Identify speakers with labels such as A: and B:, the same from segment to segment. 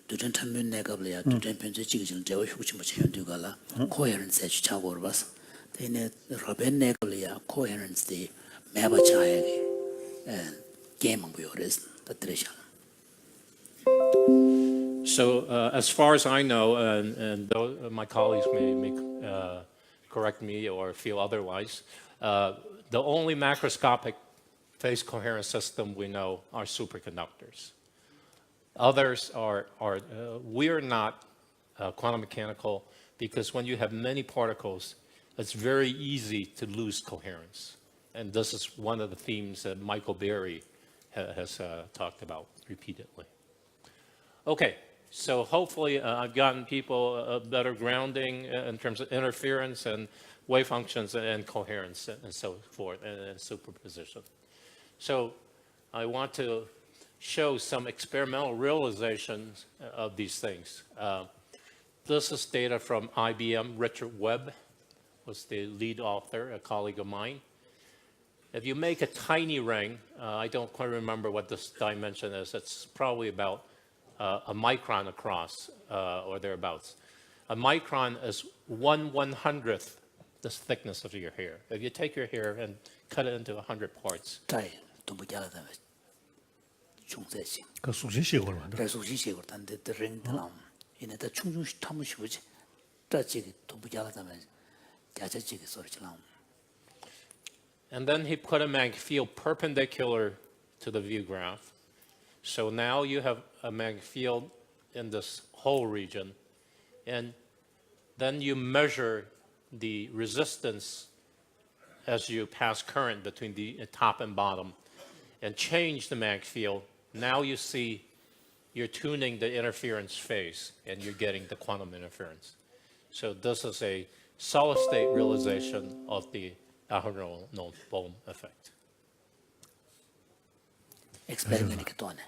A: 두전 탐면 내가블이야 두전 편제 지금 제가 휴지 뭐 현두가라 coherence 에 차고 봐서 근데 로벤 내가블이야 coherence 매버 차에 게임 뭐요레스 더트레션.
B: So as far as I know, and my colleagues may correct me or feel otherwise, the only macroscopic phase coherence system we know are superconductors. Others we're not quantum mechanical because when you have many particles, it's very easy to lose coherence. And this is one of the themes that Michael Berry has talked about repeatedly. Okay, so hopefully I've gotten people a better grounding in terms of interference and wave functions and coherence and so forth and superposition. So I want to show some experimental realizations of these things. This is data from IBM. Richard Webb was the lead author, a colleague of mine. If you make a tiny ring, I don't quite remember what this dimension is. It's probably about a micron across or thereabouts. A micron is 1/100th the thickness of your hair. If you take your hair and cut it into 100 parts.
C: 그 수시식으로 만들어.
A: 그래서 수시식으로 단데 링들람 이네다 충충시 타무시 보지. 따지기 도부자라다면 야자지기 소리처럼.
B: And then he put a magnetic field perpendicular to the view graph. So now you have a magnetic field in this whole region. And then you measure the resistance as you pass current between the top and bottom and change the magnetic field. Now you see you're tuning the interference phase and you're getting the quantum interference. So this is a solid state realization of the Dharamsala effect.
A: Experiment kitone.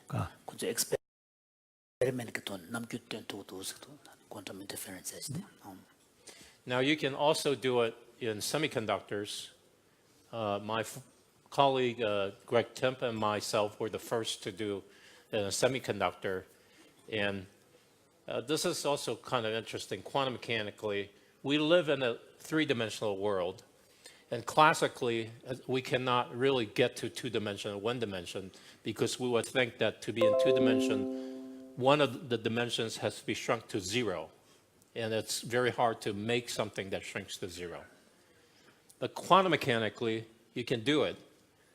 A: Kujo experiment kitone namkyuten to quantum interference.
B: Now you can also do it in semiconductors. My colleague Greg Timp and myself were the first to do a semiconductor. And this is also kind of interesting. Quantum mechanically, we live in a three-dimensional world. And classically, we cannot really get to two-dimension, one dimension, because we would think that to be in two-dimension, one of the dimensions has to be shrunk to 0. And it's very hard to make something that shrinks to 0. But quantum mechanically, you can do it,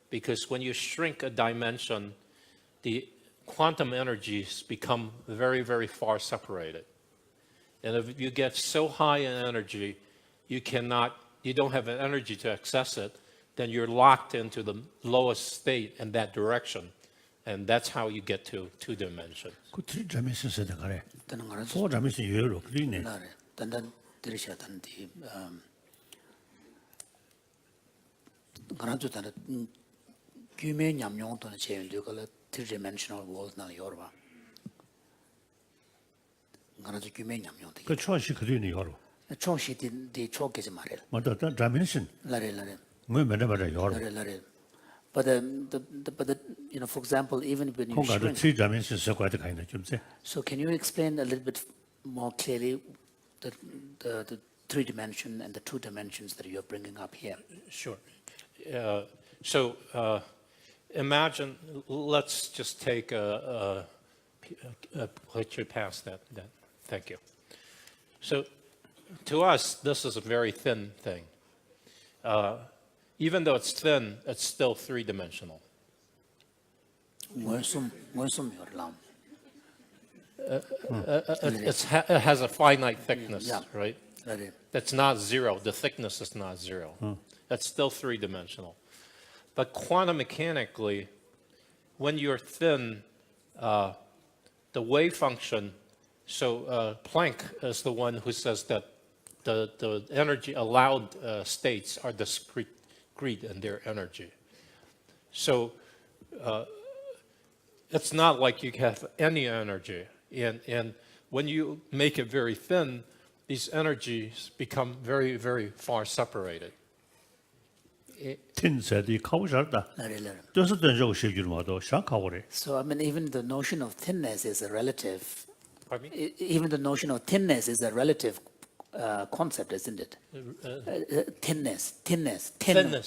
B: because when you shrink a dimension, the quantum energies become very, very far separated. And if you get so high in energy, you don't have an energy to access it, then you're locked into the lowest state in that direction. And that's how you get to two dimensions.
C: 그 dimension 세대 가래. four dimension 여유로 그리네.
A: 단단 들으셔야 되는데 그런도 단단 규모 냠용 또는 제일도가 three-dimensional world나 여러봐. 그런도 규모 냠용 되게.
C: 그 초시 그리네 여러.
A: 초시디 초게지 말해.
C: 맞다. dimension.
A: 라레.
C: 뭐 맨날 여러.
A: 라레. But for example, even when you shrink.
C: three dimensions 세과도 가이나 좀 세.
A: So can you explain a little bit more clearly the three dimension and the two dimensions that you're bringing up here?
B: Sure. So imagine, let's just take a picture past that. Thank you. So to us, this is a very thin thing. Even though it's thin, it's still three-dimensional. It has a finite thickness, right? That's not 0. The thickness is not 0. That's still three-dimensional. But quantum mechanically, when you're thin, the wave function, so Planck is the one who says that the energy allowed states are discrete in their energy. So it's not like you have any energy. And when you make it very thin, these energies become very, very far separated.
C: 틴세디 카우샤다. 뜻은 저거 시기를 모두 샤카오래.
A: So I mean, even the notion of thinness is a relative
B: Pardon me?
A: Even the notion of thinness is a relative concept, isn't it? Thinness.
B: Thinness,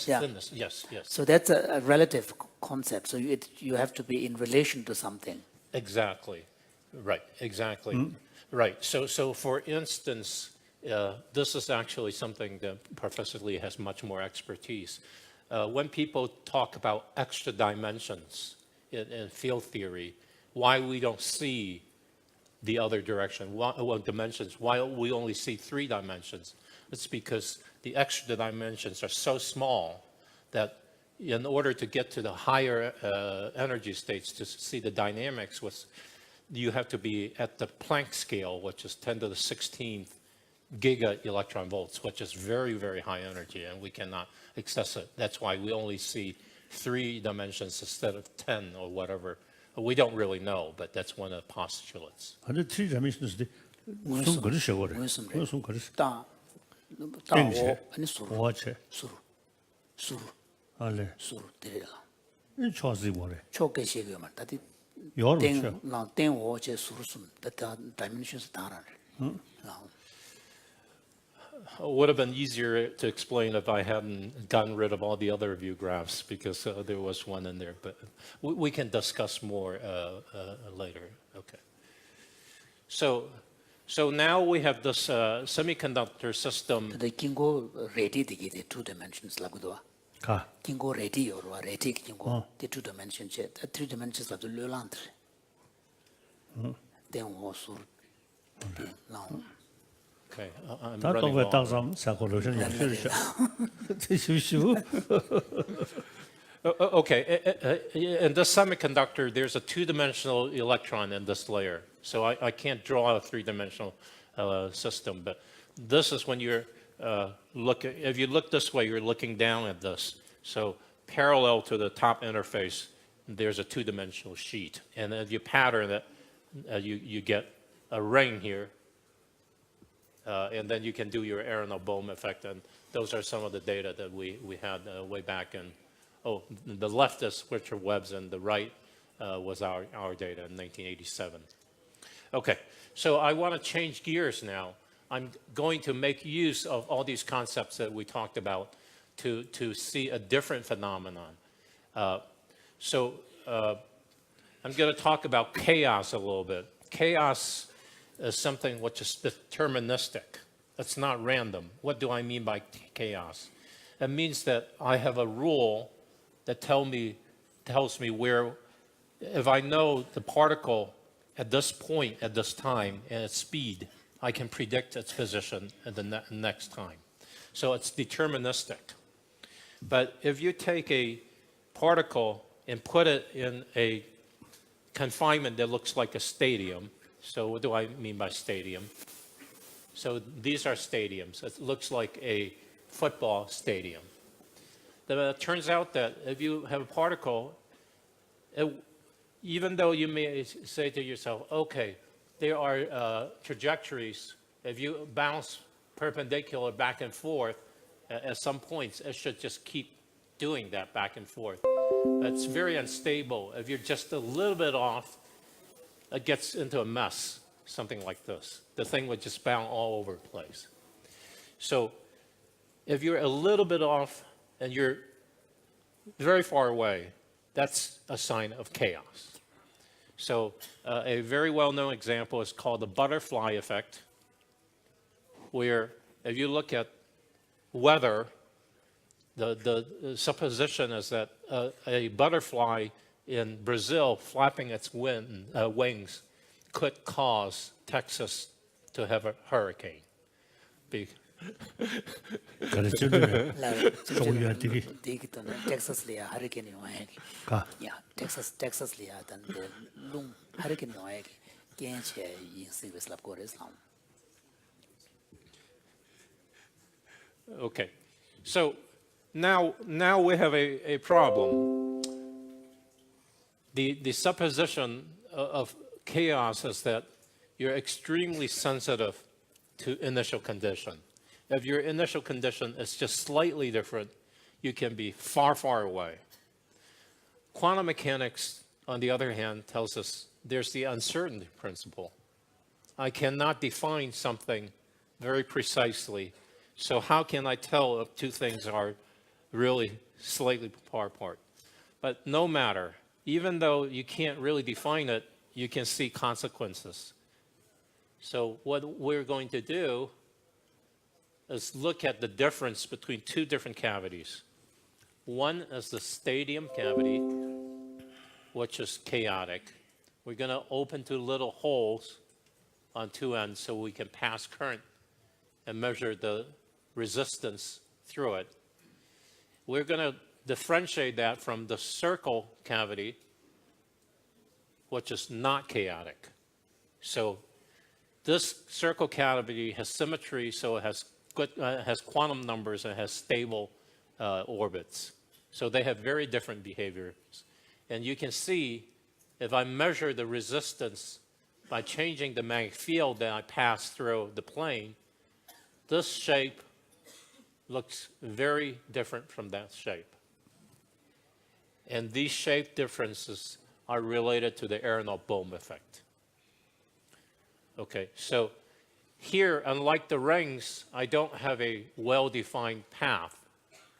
A: Yeah.
B: thinness, yes, yes.
A: So that's a relative concept. So you have to be in relation to something.
B: Exactly, right, exactly. Right, so for instance, this is actually something that Professor Lee has much more expertise. When people talk about extra dimensions in field theory, why we don't see the other direction, dimensions, why we only see 3 dimensions, it's because the extra dimensions are so small that in order to get to the higher energy states to see the dynamics, you have to be at the Planck scale, which is 10 to the 16th giga electron volts, which is very, very high energy, and we cannot access it. That's why we only see 3 dimensions instead of 10 or whatever. We don't really know, but that's one of the postulates.
C: 反正 3 dimensions 데 무슨 거를 세워래.
A: 무슨
C: 무슨 거를
A: 따
C: 땡체.
A: 아니 수루
C: 뭐체.
A: 수루
C: 알레.
A: 데려라.
C: 이 초지 뭐래.
A: 초게 시기만 다디
C: 요로
A: 땡
C: 쳐.
A: 나 땡오 제 수루숨 다다 dimensions 다라네.
B: It would have been easier to explain if I hadn't gotten rid of all the other view graphs, because there was one in there, but we can discuss more later. Okay. So now we have this semiconductor system.
A: 근데 긴고 레디 되게 2 dimensions 라고도
C: 가.
A: 긴고 레디 요로 레디 긴고 2 dimensions 3 dimensions 라도 르란트. 땡오 수루 나
B: Okay, I'm
C: 다
B: running
C: 또왜
B: long.
C: 땅삼 사고로션 연결이죠. 되시시고.
B: Okay, in this semiconductor, there's a 2-dimensional electron in this layer. So I can't draw a 3-dimensional system, but this is when you're looking, if you look this way, you're looking down at this. So parallel to the top interface, there's a 2-dimensional sheet. And if you pattern it, you get a ring here. And then you can do your Aharonov-Bohm effect, and those are some of the data that we had way back in. Oh, the left is Richard Webb's, and the right was our data in 1987. Okay, so I want to change gears now. I'm going to make use of all these concepts that we talked about to see a different phenomenon. I'm going to talk about chaos a little bit. Chaos is something which is deterministic. It's not random. What do I mean by chaos? It means that I have a rule that tells me where, if I know the particle at this point, at this time, and its speed, I can predict its position at the next time. So it's deterministic. But if you take a particle and put it in a confinement that looks like a stadium, so what do I mean by stadium? So these are stadiums. It looks like a football stadium. It turns out that if you have a particle, even though you may say to yourself, okay, there are trajectories. If you bounce perpendicular back and forth, at some points, it should just keep doing that back and forth. It's very unstable. If you're just a little bit off, it gets into a mess, something like this. The thing would just bounce all over the place. So if you're a little bit off and you're very far away, that's a sign of chaos. So a very well-known example is called the butterfly effect, where if you look at weather, the supposition is that a butterfly in Brazil flapping its wings could cause Texas to have a hurricane.
C: 그렇죠. 소유한테
A: 디기토는 텍사스리아 하리케니 와야기.
C: 가.
A: 야, 텍사스리아 단데 룽 하리케니 와야기. 겐체 인시베 슬랍고레슬람.
B: Okay, so now we have a problem. The supposition of chaos is that you're extremely sensitive to initial condition. If your initial condition is just slightly different, you can be far, far away. Quantum mechanics, on the other hand, tells us there's the uncertainty principle. I cannot define something very precisely. So how can I tell if two things are really slightly far apart? But no matter, even though you can't really define it, you can see consequences. So what we're going to do is look at the difference between two different cavities. One is the stadium cavity, which is chaotic. We're going to open two little holes on two ends so we can pass current and measure the resistance through it. We're going to differentiate that from the circle cavity, which is not chaotic. So this circle cavity has symmetry, so it has quantum numbers and has stable orbits. So they have very different behaviors. And you can see if I measure the resistance by changing the magnetic field that I pass through the plane, this shape looks very different from that shape. And these shape differences are related to the Aronoff-Bohm effect. Okay, so here, unlike the rings, I don't have a well-defined path,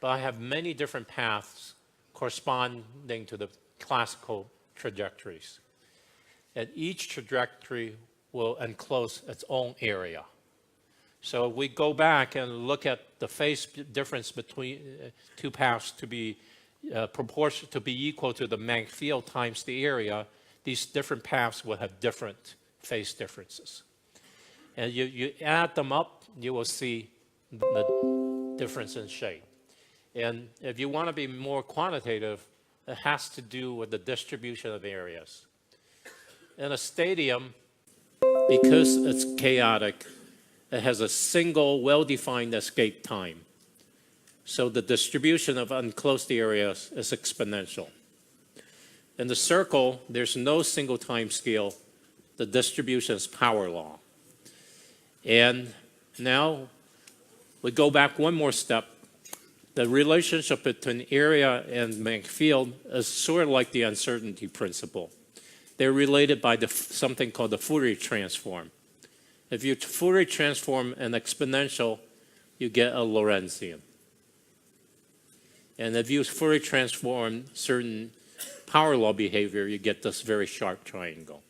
B: but I have many different paths corresponding to the classical trajectories. And each trajectory will enclose its own area. So if we go back and look at the phase difference between two paths to be proportional, to be equal to the magnetic field times the area, these different paths will have different phase differences. And you add them up, you will see the difference in shape. And if you want to be more quantitative, it has to do with the distribution of areas. In a stadium, because it's chaotic, it has a single well-defined escape time. So the distribution of unclosed areas is exponential. In the circle, there's no single time scale. The distribution is power law. And now we go back one more step. The relationship between area and magnetic field is sort of like the uncertainty principle. They're related by something called the Fourier transform. If you Fourier transform an exponential, you get a Lorentzian. And if you Fourier transform certain power law behavior, you get this very sharp triangle.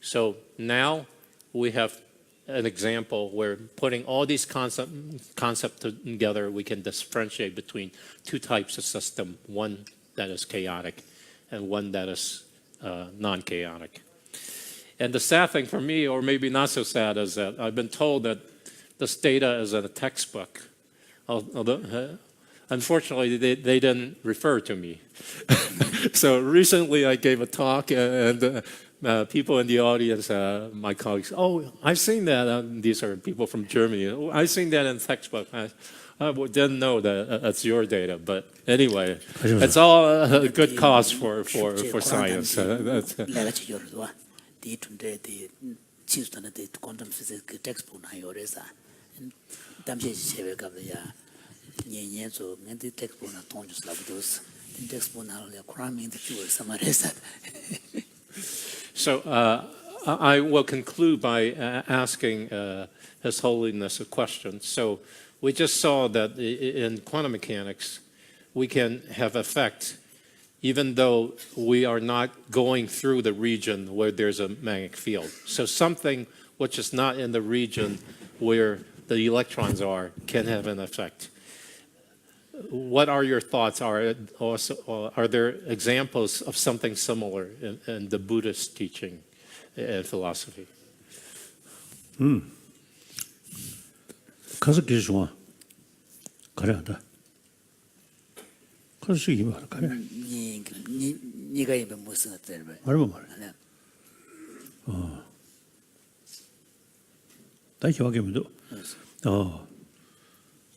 B: So now we have an example where putting all these concepts together, we can differentiate between two types of system, one that is chaotic and one that is non-chaotic. And the sad thing for me, or maybe not so sad, is that I've been told that this data is in a textbook. Although, unfortunately, they didn't refer to me. So recently I gave a talk and people in the audience, my colleagues, oh, I've seen that. These are people from Germany. Oh, I've seen that in the textbook. I didn't know that that's your data. But anyway, it's all a good cause for science.
A: Quantum physics textbook
B: So I will conclude by asking His Holiness a question. So we just saw that in quantum mechanics, we can have effect even though we are not going through the region where there's a magnetic field. So something which is not in the region where the electrons are can have an effect. What are your thoughts? Are there examples of something similar in the Buddhist teaching and philosophy?
C: 가서 기수와 가려다. 가서 이거 가려.
A: 네가 이번 무슨 어때요?
C: 말면 말해. 다시 확인해도.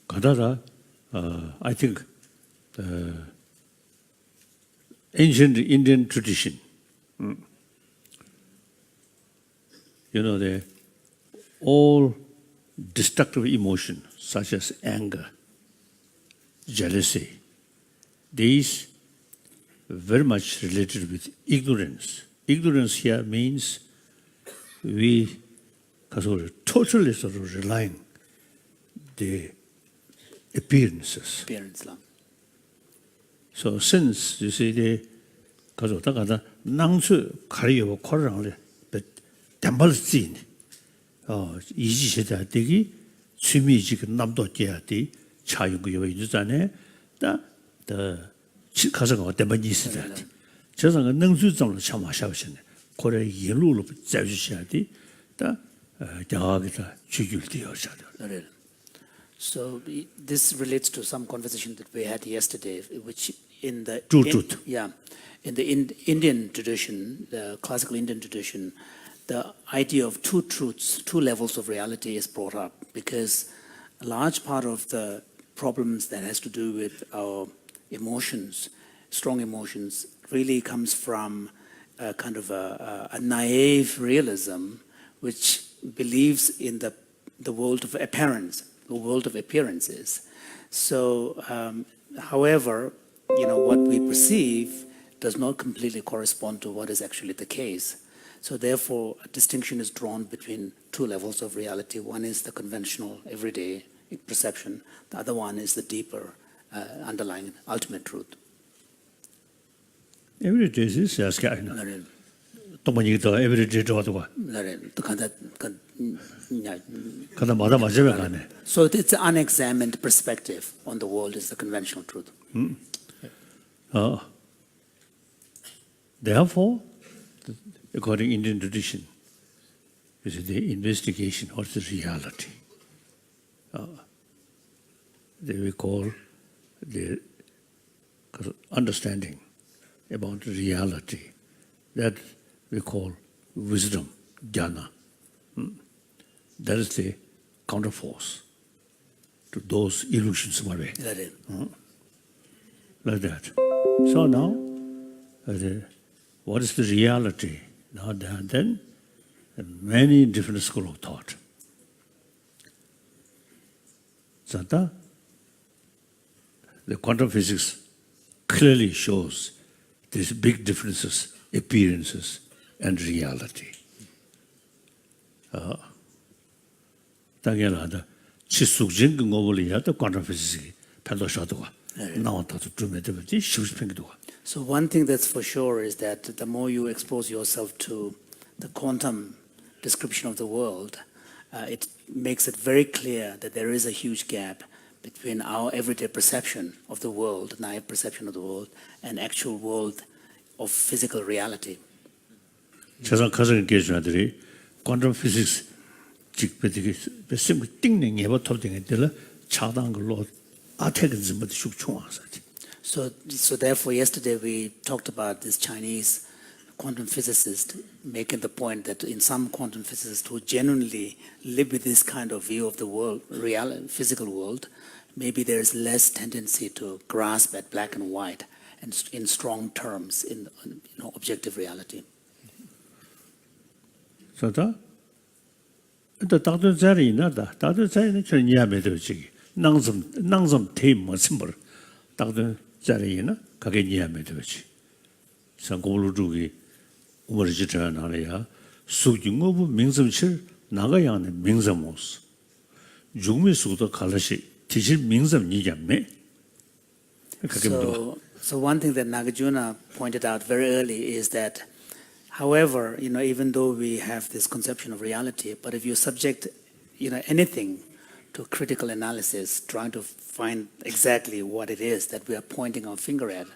C: 가다라. I think the ancient Indian tradition, you know, all destructive emotion such as anger, jealousy, these very much related with ignorance. Ignorance here means we 가서 totally sort of relying the appearances.
A: Appearance lang.
C: So since you see the 가서 다가다 낭수 가리요 코랑을 담발지 이지 시대 되기 취미 지금 남도 돼야지 차유고요 유전에 다더 가서 어떤 분이 있어야 돼. 저는 능수점을 참아셔시네. 고래 일루로 자주셔야 돼. 다 자기가 주줄되어야 돼.
A: So this relates to some conversation that we had yesterday, which in the Indian tradition, the classical Indian tradition, the idea of two truths, two levels of reality is brought up because a large part of the problems that has to do with our emotions, strong emotions, really comes from a kind of a naive realism which believes in the world of appearance, the world of appearances. So, however, what we perceive does not completely correspond to what is actually the case. So therefore, a distinction is drawn between two levels of reality. One is the conventional, everyday perception. The other one is the deeper, underlying, ultimate truth.
C: Every day is as kind. 또뭐니도 every day 저도 kada 마다 맞으면 가네.
A: So it's an unexamined perspective on the world is the conventional truth.
C: Therefore, according to Indian tradition, is the investigation of the reality. They we call the understanding about reality. That we call wisdom, jnana. That is the counterforce to those illusions. Like that. So now, what is the reality? Now then, many different schools of thought. So the quantum physics clearly shows these big differences, appearances, and reality. 당연하다. 지속적인 거를 quantum physics 판도셔도가 나왔다 좀 되지 쉽게
A: So one thing that's for sure is that the more you expose yourself to the quantum description of the world, it makes it very clear that there is a huge gap between our everyday perception of the world, naive perception of the world, and actual world of physical reality.
C: 저런 가정 계주들이 quantum physics 직배되게 배심 띵ning 해봐 톱딩했들 차단 걸로 아태근지 못 숙충하사지.
A: So therefore, yesterday we talked about this Chinese quantum physicist making the point that in some quantum physicists who genuinely live with this kind of view of the world, physical world, maybe there is less tendency to grasp at black and white and in strong terms in objective reality.
C: So that 다들 자리 나다. 다들 자리는 전 이해하면 되지. 낭좀 테임 무슨 뭘 다들 자리나 가게 이해하면 되지. 상고루주기 우머지잖아 나야. 수중어부 명성실 나가야 하는 명성모스. 중미수도 갈라시 지실 명성 이야매.
A: So one thing that Nagarjuna pointed out very early is that however, even though we have this conception of reality, but if you subject, anything to critical analysis, trying to find exactly what it is that we are pointing our finger at,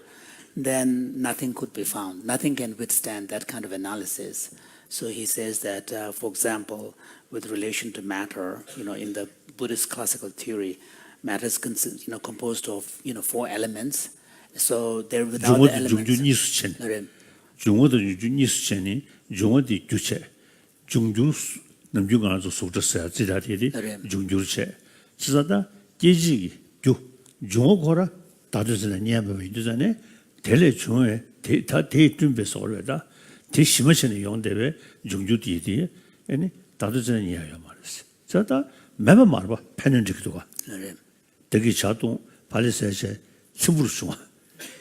A: then nothing could be found. Nothing can withstand that kind of analysis. So he says that, for example, with relation to matter, in the Buddhist classical theory, matter is composed of, 4 elements. So they're without the elements.
C: 중어도 유니스체니 중어디 주체 중주 남중가서 소저서 지다디디 중주체 지자다 계지기 중어거라 다들스는 냐면 이제네 텔레 중에 다 대준배서 올려다 대심으시는 용대에 중주디디 아니 다들스는 이야기야 말았어. 저다 매번 말봐 패는지도가 되게 자동 발리세세 충분히 좋아.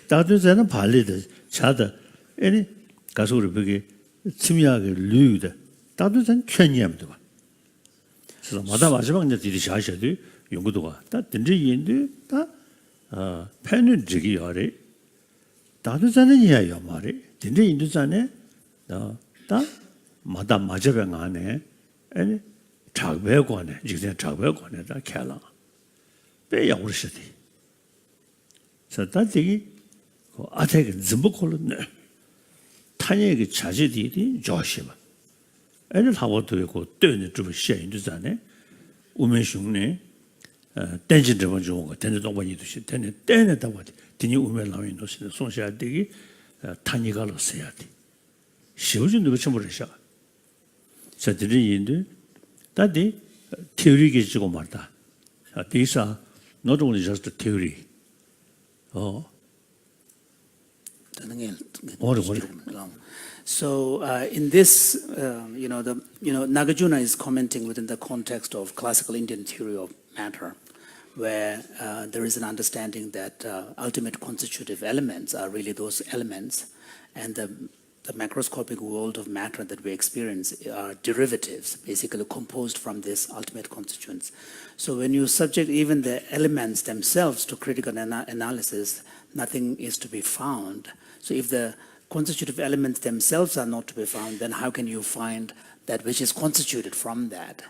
C: 다들스는 발리데 자다 아니 가서 우리 거기 침이하게 류다. 다들 전 편이합니다. 그래서 마다 마지막 이제 들이 샤샤도 연구도가 다 든지 인도 다 팬은 저기 아래 다도 자는 이야요 말이 든지 인도 자네 다 마다 마저병 안에 아니 작배관에 지금 작배관에다 캬라 배야 오르시디 그래서 되게 그 아테게 전부 콜네 타니에게 자제디디 조시마 애를 하고도 있고 뜨는 좀 시행도잖아요. 우면슝네 댄지 좀 좋은 거 댄지 동반이도 시 댄에 댄에다 와디 디니 우면 나오는 것이 손셔야 되기 타니가로 써야 돼. 시우준도 그렇게 모르셔. 저들이 인도 다디 테오리게 지고 말다. These are not only just the theory.
A: So in this, Nagarjuna is commenting within the context of classical Indian theory of matter, where there is an understanding that ultimate constitutive elements are really those elements, and the macroscopic world of matter that we experience are derivatives, basically composed from this ultimate constituents. So when you subject even the elements themselves to critical analysis, nothing is to be found. So if the constitutive elements themselves are not to be found, then how can you find that which is constituted from that?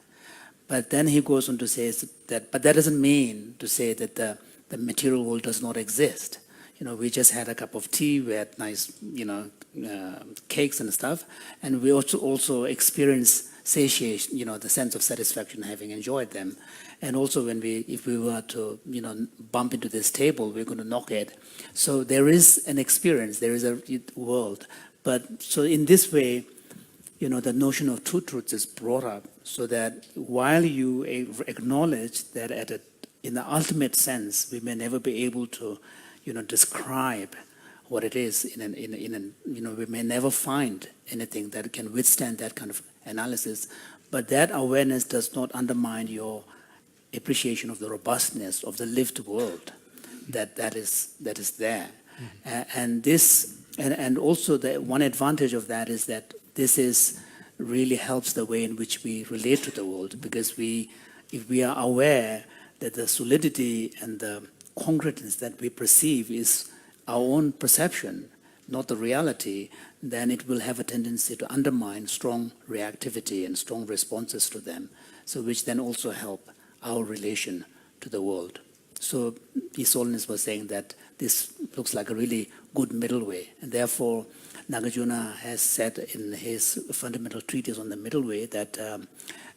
A: But then he goes on to say that, but that doesn't mean to say that the material world does not exist. We just had a cup of tea, we had nice, cakes and stuff, and we also experience satiation, the sense of satisfaction having enjoyed them. And also if we were to, bump into this table, we're going to knock it. So there is an experience, there is a world. But so in this way, the notion of two truths is brought up so that while you acknowledge that in the ultimate sense, we may never be able to, describe what it is we may never find anything that can withstand that kind of analysis, but that awareness does not undermine your appreciation of the robustness of the lived world that is there. And also the one advantage of that is that this really helps the way in which we relate to the world, because if we are aware that the solidity and the concreteness that we perceive is our own perception, not the reality, then it will have a tendency to undermine strong reactivity and strong responses to them, so which then also help our relation to the world. So His Holiness was saying that this looks like a really good middle way, and therefore Nagarjuna has said in his fundamental treatise on the middle way that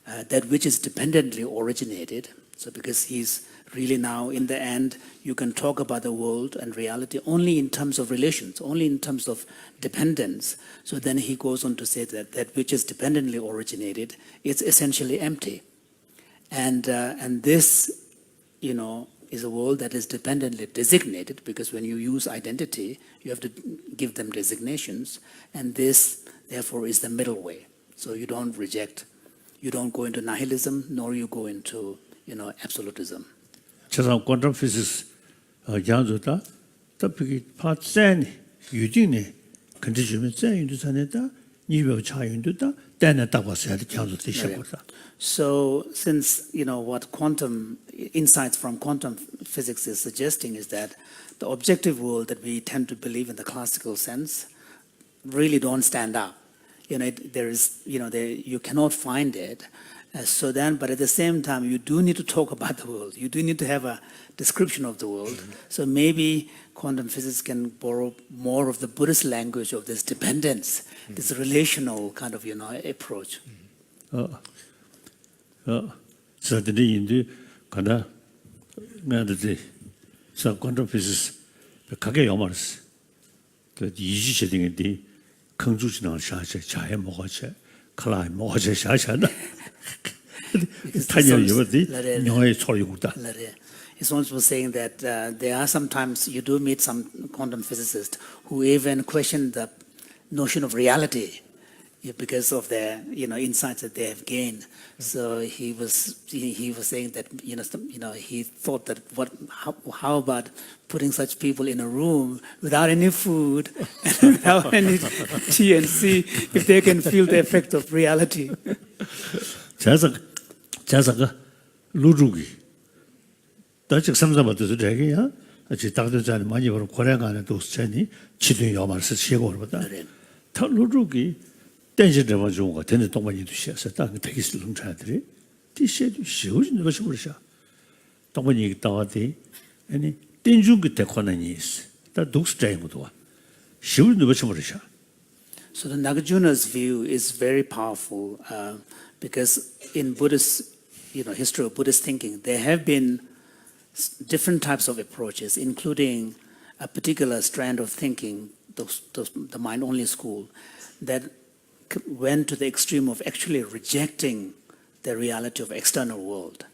A: that which is dependently originated, so because he's really now in the end, you can talk about the world and reality only in terms of relations, only in terms of dependence. So then he goes on to say that that which is dependently originated, it's essentially empty. And this, is a world that is dependently designated, because when you use identity, you have to give them designations. And this, therefore, is the middle way. So you don't reject, you don't go into nihilism, nor you go into, absolutism.
C: 세상 quantum physics 양조다 특히 파센 유진네 컨디션을 짠인도 산에다 니베 차인도다 때는 딱 봤어야 돼 양조 되셔버다.
A: So since what quantum insights from quantum physics is suggesting is that the objective world that we tend to believe in the classical sense really don't stand up. There is you cannot find it. But at the same time, you do need to talk about the world. You do need to have a description of the world. So maybe quantum physics can borrow more of the Buddhist language of this dependence, this relational kind of, approach.
C: So the Indu kana ngade so quantum physics kage yomaris. The 이지 setting이 긍주지나 샤샤 자해 먹어체 칼라이 먹어체 샤샤나.
A: His Holiness was saying that there are sometimes you do meet some quantum physicists who even question the notion of reality because of their insights that they have gained. So he was saying that he thought that how about putting such people in a room without any food and without any tea and see if they can feel the effect of reality.
C: 자사가 루주기 다직 삼삼부터 저기야 지 당도자는 많이 버는 고래가 안에 도스체니 지도 여말서 시고 그러다 더 루주기 댄지를 가지고 거 되는 동반이도 시에서 딱 되게 슬rum 차들이 디셰도 쉬우진 것이 그러셔 동반이 있다와디 아니 댄중기 대권이 있어 다 독스자이고도 와 쉬우진 것이 그러셔.
A: So the Nagarjuna's view is very powerful because in Buddhist, history of Buddhist thinking, there have been different types of approaches, including a particular strand of thinking, the mind-only school, that went to the extreme of actually rejecting the reality of external world.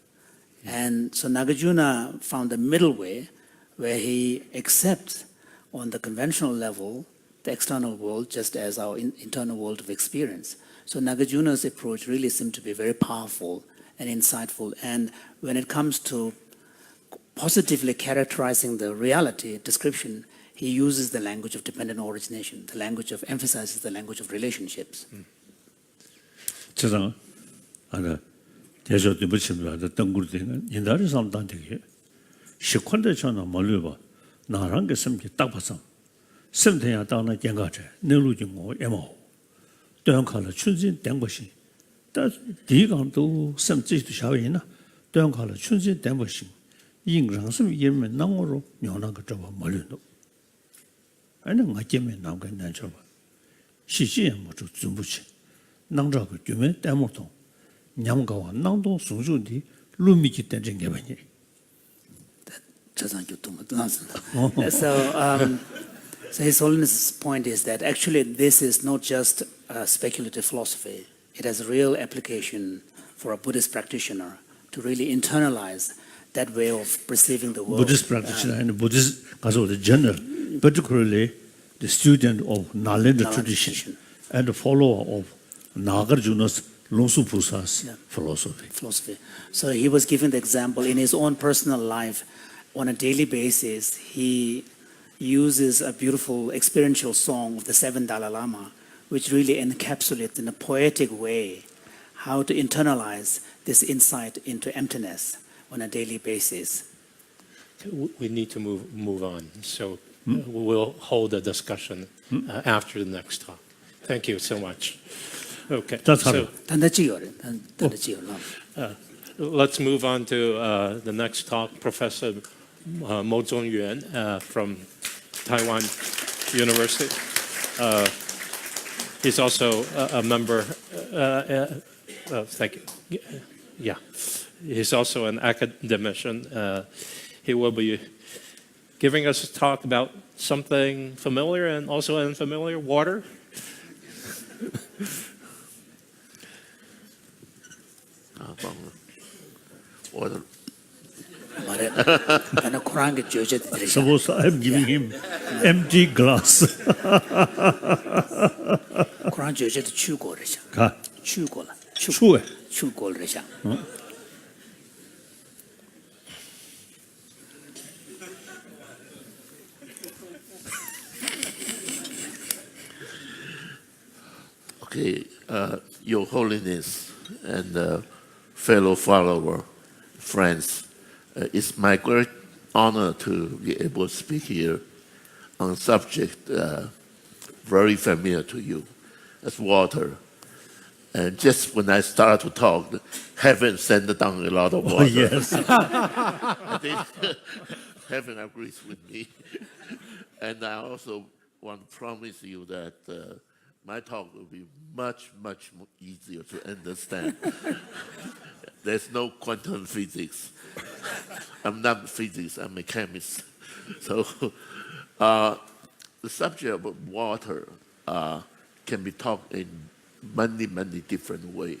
A: And so Nagarjuna found the middle way where he accepts on the conventional level the external world just as our internal world of experience. So Nagarjuna's approach really seemed to be very powerful and insightful. And when it comes to positively characterizing the reality description, he uses the language of dependent origination, the language of emphasizes the language of relationships.
C: 저장 아나 대저도 붙임도 덩굴되는 인다리 삼단되게 식권대 전화 멀리봐 나랑 게 섬기 딱 봤어. 섬대야 당나 견가제 내루중고 에모 또한칼로 춘진 땡버시 다 디강도 섬지도 샤위나 또한칼로 춘진 땡버시 인상섬 이면 나오로 녀나 거 잡아 멀리도 아니 나게면 나오게 난 잡아 시시에 뭐좀 준부치 낭자고 주면 때모도 냠가와 낭도 수주디 루미기 때진 게 뭐니
A: So His Holiness' point is that actually this is not just a speculative philosophy. It has real application for a Buddhist practitioner to really internalize that way of perceiving the world.
C: Buddhist practitioner and Buddhist as the general, particularly the student of Nalanda tradition and the follower of Nagarjuna's Longsu Pusa's philosophy.
A: So he was giving the example in his own personal life. On a daily basis, he uses a beautiful experiential song of the seven Dalai Lama, which really encapsulates in a poetic way how to internalize this insight into emptiness on a daily basis.
B: We need to move on, so we'll hold a discussion after the next talk. Thank you so much. Okay, so let's move on to the next talk. Professor Mo Zhongyuan from Taiwan University. He's also a member. Thank you. Yeah, he's also an academician. He will be giving us a talk about something familiar and also unfamiliar: water.
D: Water.
C: Suppose I'm giving him empty glass. 가. 추해.
D: Okay, Your Holiness and fellow follower, friends, it's my great honor to be able to speak here on a subject very familiar to you, as water. And just when I start to talk, heaven sent down a lot of water.
C: Oh, yes.
D: I think heaven agrees with me. And I also want to promise you that my talk will be much, much more easier to understand. There's no quantum physics. I'm not physics, I'm a chemist. So the subject of water can be taught in many, many different ways.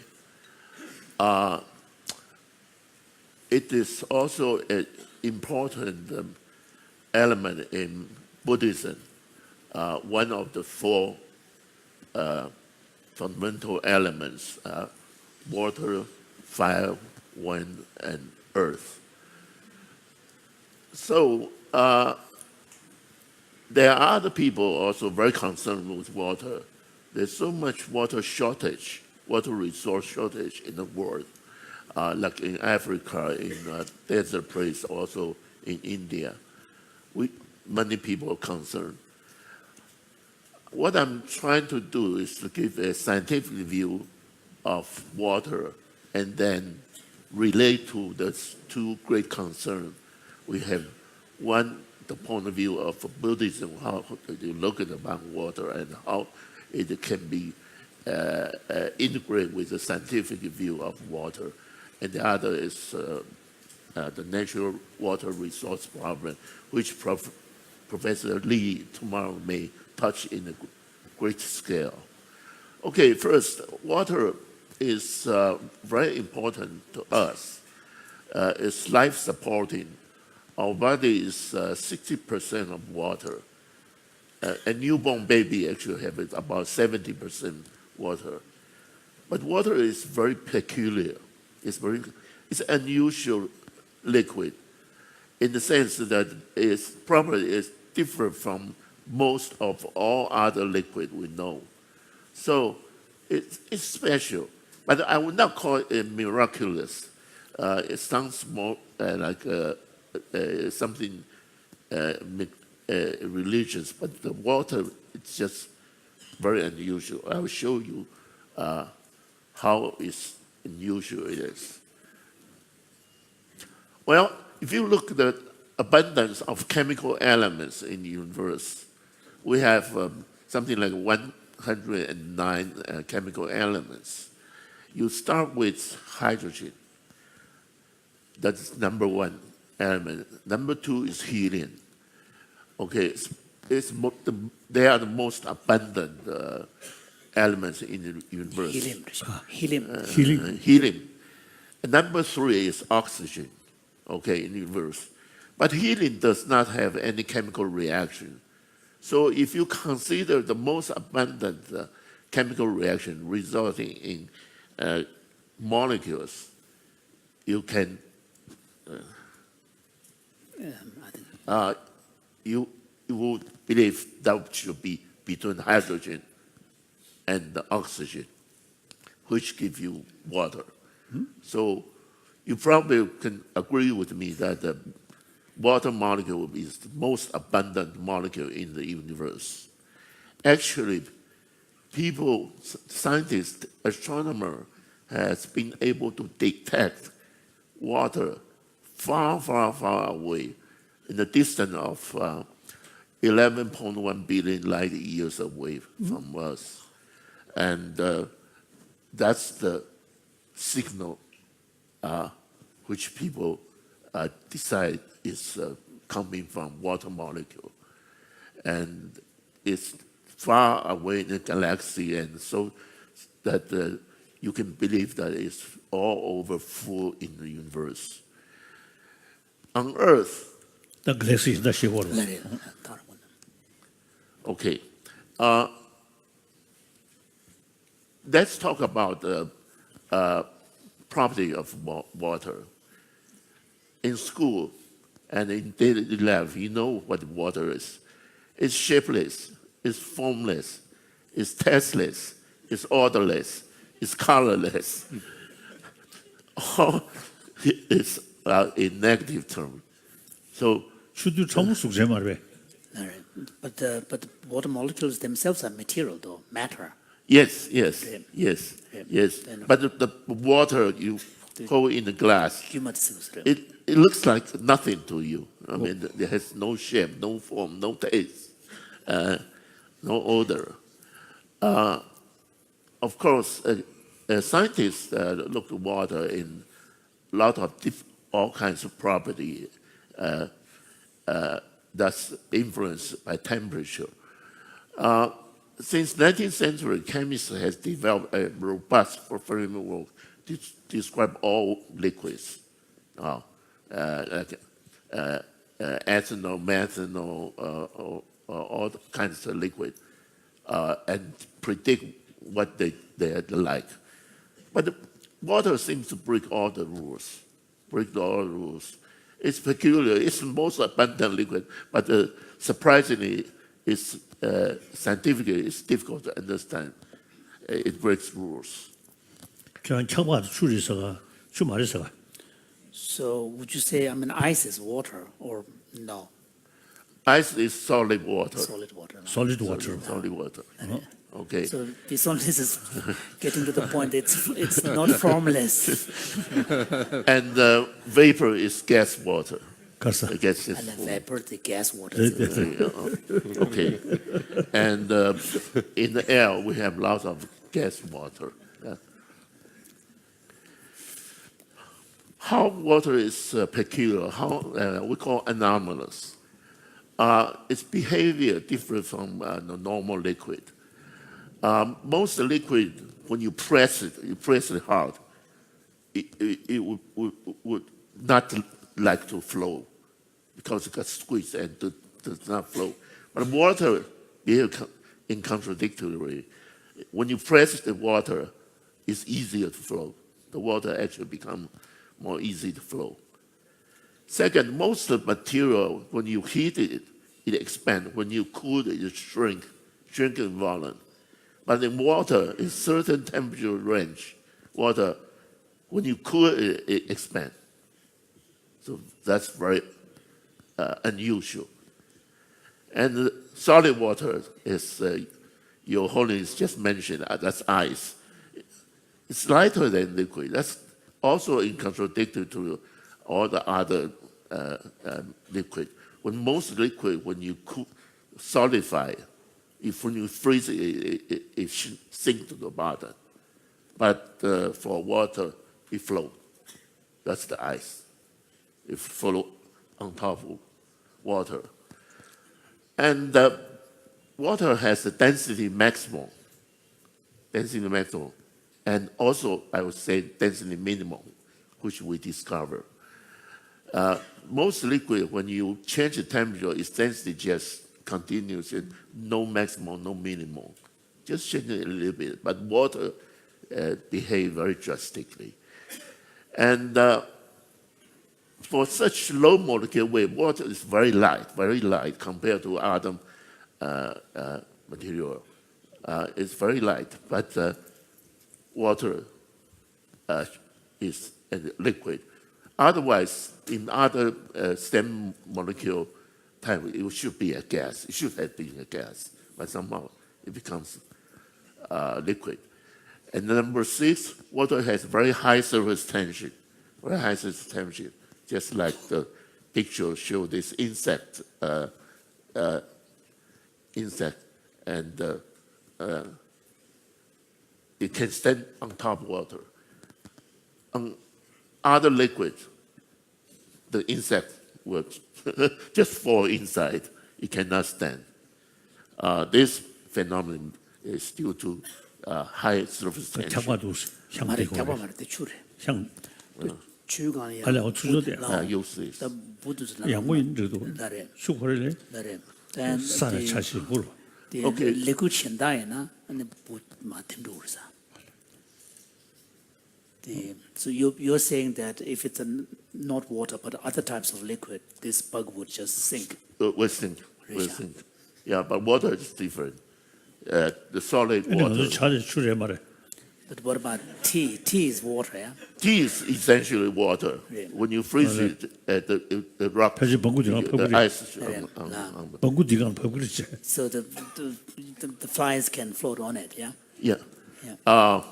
D: It is also an important element in Buddhism. One of the four fundamental elements, water, fire, wind, and earth. So there are other people also very concerned with water. There's so much water shortage, water resource shortage in the world. like in Africa, in desert place, also in India. Many people are concerned. What I'm trying to do is to give a scientific view of water and then relate to the two great concerns. We have one, the point of view of Buddhism, how you look at about water and how it can be integrated with the scientific view of water. And the other is the natural water resource problem, which Professor Lee tomorrow may touch in a great scale. Okay, first, water is very important to us. It's life-supporting. Our body is 60% of water. A newborn baby actually has about 70% water. But water is very peculiar. It's unusual liquid in the sense that it's probably different from most of all other liquid we know. So it's special, but I would not call it miraculous. It sounds more like something religious, but the water, it's just very unusual. I will show you how unusual it is. Well, if you look at the abundance of chemical elements in the universe, we have something like 109 chemical elements. You start with hydrogen. That's number one element. Number two is helium. Okay, they are the most abundant elements in the universe.
A: Helium.
D: Helium. And number three is oxygen, okay, in the universe. But helium does not have any chemical reaction. So if you consider the most abundant chemical reaction resulting in molecules, you can you would believe that should be between hydrogen and the oxygen, which give you water. So you probably can agree with me that the water molecule is the most abundant molecule in the universe. Actually, scientists, astronomers, has been able to detect water far, far, far away in the distance of 11.1 billion light years away from us. And that's the signal which people decide is coming from water molecule. And it's far away in the galaxy, and so that you can believe that it's all over full in the universe. On Earth,
C: The galaxy is the shape.
D: okay, let's talk about the property of water. In school and in daily life, you know what water is. It's shapeless, it's formless, it's tasteless, it's odorless, it's colorless. All is a negative term. So,
C: 추두 처음 숙제 말해.
A: But the water molecules themselves are material, though, matter.
D: yes.
A: Yeah.
D: But the water you pour in the glass,
A: It,
D: it looks like nothing to you. I mean, it has no shape, no form, no taste, no odor. Of course, scientists look at water in a lot of all kinds of property that's influenced by temperature. Since 19th century, chemists has developed a robust framework to describe all liquids, like ethanol, methanol, all kinds of liquid, and predict what they are like. But the water seems to break all the rules. It's peculiar. It's the most abundant liquid, but surprisingly, it's scientifically it's difficult to understand. It breaks rules.
C: 그냥 처바도 추리서가 좀 말해서가.
A: So would you say, ice is water or no?
D: Ice is solid water.
A: Solid water. No?
C: solid water.
D: Solid water. Okay.
A: So this is getting to the point. It's not formless.
D: And vapor is gas water.
C: 가서
D: I guess it's
A: And the vapor, the gas water.
D: okay. And in the air, we have lots of gas water. Yeah. How water is peculiar, how we call anomalous. Its behavior differs from the normal liquid. Most liquid, when you press it hard, it would not like to flow because it got squeezed and does not flow. But water behaves in contradictory. When you press the water, it's easier to flow. The water actually becomes more easy to flow. Second, most of the material, when you heat it, it expands. When you cool it, it shrink in volume. But in water, in certain temperature range, water, when you cool it, it expands. So that's very unusual. And solid water is, Your Holiness just mentioned, that's ice. It's lighter than liquid. That's also in contradiction to all the other liquid. When most liquid, when you solidify, when you freeze it, it should sink to the bottom. But for water, it flows. That's the ice. It flows on top of water. And water has a density maximum, and also, I would say, density minimum, which we discover. Most liquid, when you change the temperature, its density just continues, and no maximum, no minimum. Just change it a little bit. But water behaves very drastically. And for such low molecular weight, water is very light compared to other material. It's very light, but water is a liquid. Otherwise, in other stem molecule type, it should be a gas. It should have been a gas, but somehow it becomes liquid. And number 6, water has very high surface tension. Very high surface tension, just like the picture show this insect, and it can stand on top of water. On other liquids, the insect will just fall inside. It cannot stand. This phenomenon is due to high surface tension.
C: 장마도
A: 말에
C: 향되고
A: 잡아 말할 때 추래.
C: 향
A: 주간이
C: 알레 어투조대
D: Use this.
C: 양고인들도 슈퍼를
A: Then
C: 산에 차시 물어.
A: the
D: Okay.
A: liquid 현다에나 근데 마템도 그러사. So you're saying that if it's not water but other types of liquid, this bug would just sink.
D: We think. Yeah, but water is different. The solid
C: 근데
D: water.
C: 너 차를 출해 말해.
A: But what about tea? Tea is water, yeah?
D: Tea is essentially water.
A: Yeah.
D: When you freeze it, the rock,
C: 표지 벙구지가
D: the
C: 벙구리.
D: ice.
C: 벙구디가 벙구리지.
A: So the flies can float on it, yeah?
D: Yeah.
A: Yeah.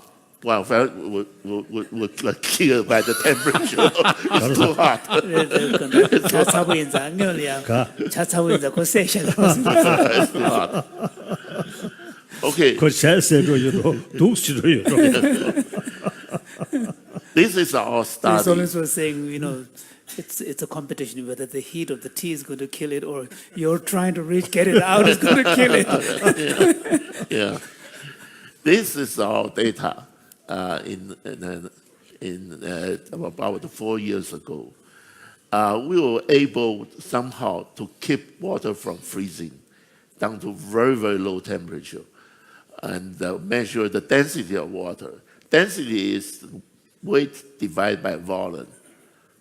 D: Well, we're killed by the temperature. It's too hot.
A: 차 타고 있는 안경이야. 차 타고 있는 그 세션.
D: It's too hot. Okay,
C: 그 제세로 요도 독시로 요도.
D: this is our
A: He's
D: study.
A: also saying, it's a competition whether the heat of the tea is going to kill it or you're trying to get it out is going to kill it.
D: Yeah. This is our data in about 4 years ago. We were able somehow to keep water from freezing down to very, very low temperature and measure the density of water. Density is weight divided by volume.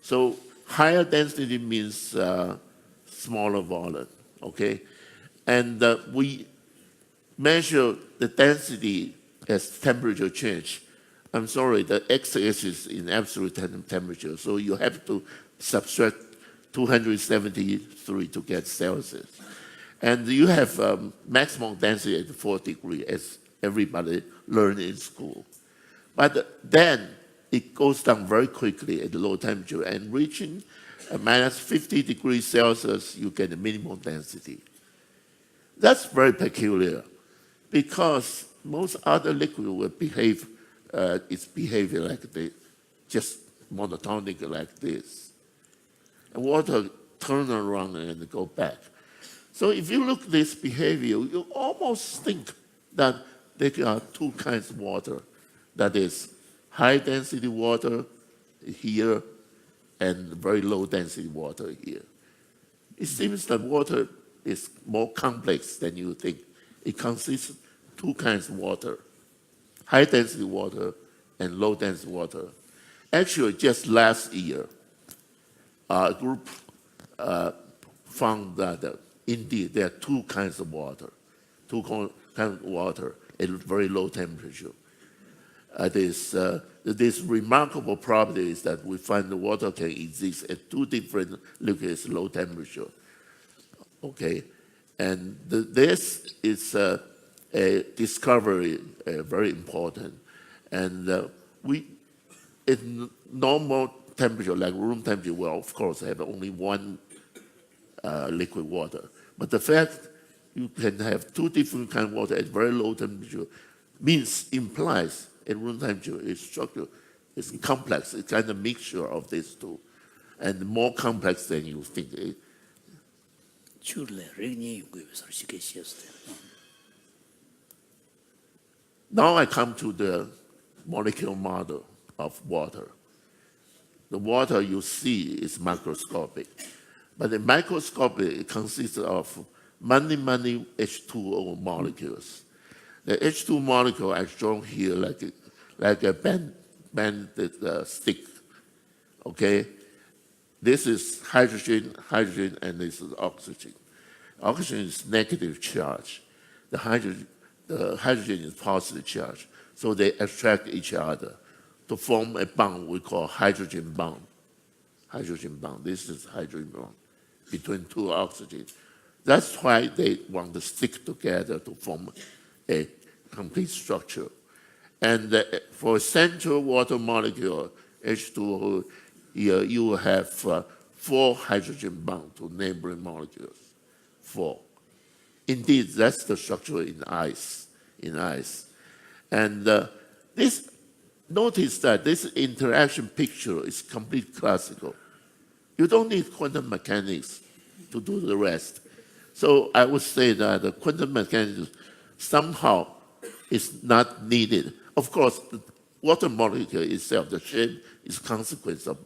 D: So higher density means smaller volume, okay? And we measure the density as temperature change I'm sorry, the x-axis is in absolute temperature, so you have to subtract 273 to get Celsius. And you have maximum density at 4 degrees, as everybody learned in school. But then it goes down very quickly at low temperature, and reaching minus 50 degrees Celsius, you get a minimum density. That's very peculiar, because most other liquid will behave its behavior like this, just monotonic like this. And water turn around and go back. So if you look at this behavior, you almost think that there are two kinds of water. That is high density water here and very low density water here. It seems that water is more complex than you think. It consists of two kinds of water, high density water and low density water. Actually, just last year, a group found that indeed there are two kinds of water, at very low temperature. This remarkable property is that we find the water can exist at two different liquids at low temperature. Okay, and this is a discovery very important, and we in normal temperature, like room temperature, will of course have only one liquid water. But the fact you can have two different kinds of water at very low temperature implies at room temperature its structure is complex. It's kind of mixture of these two, and more complex than you think. Now I come to the molecular model of water. The water you see is microscopic, but the microscopic consists of many H2O molecules. The H2 molecule is shown here like a banded stick. Okay, this is hydrogen, and this is oxygen. Oxygen is negative charge. The hydrogen is positive charge. So they attract each other to form a bond we call hydrogen bond. Hydrogen bond. This is hydrogen bond between two oxygens. That's why they want to stick together to form a complete structure. And for a central water molecule, H2O, here you have 4 hydrogen bonds to neighboring molecules. 4. Indeed, that's the structure in ice. And notice that this interaction picture is completely classical. You don't need quantum mechanics to do the rest. So I would say that the quantum mechanics somehow is not needed. Of course, the water molecule itself, the shape, is a consequence of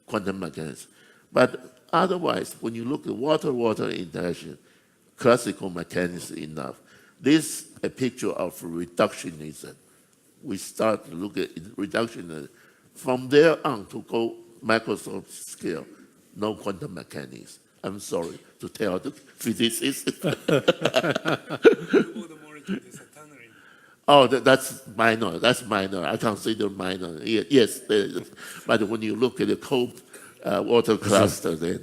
D: quantum mechanics. But otherwise, when you look at water-water interaction, classical mechanics is enough. This is a picture of reductionism. We start to look at reductionism. From there on to go microscopic scale, no quantum mechanics. I'm sorry to tell the physicists. Oh, that's minor. That's minor. I consider minor. Yes, but when you look at the cold water cluster, then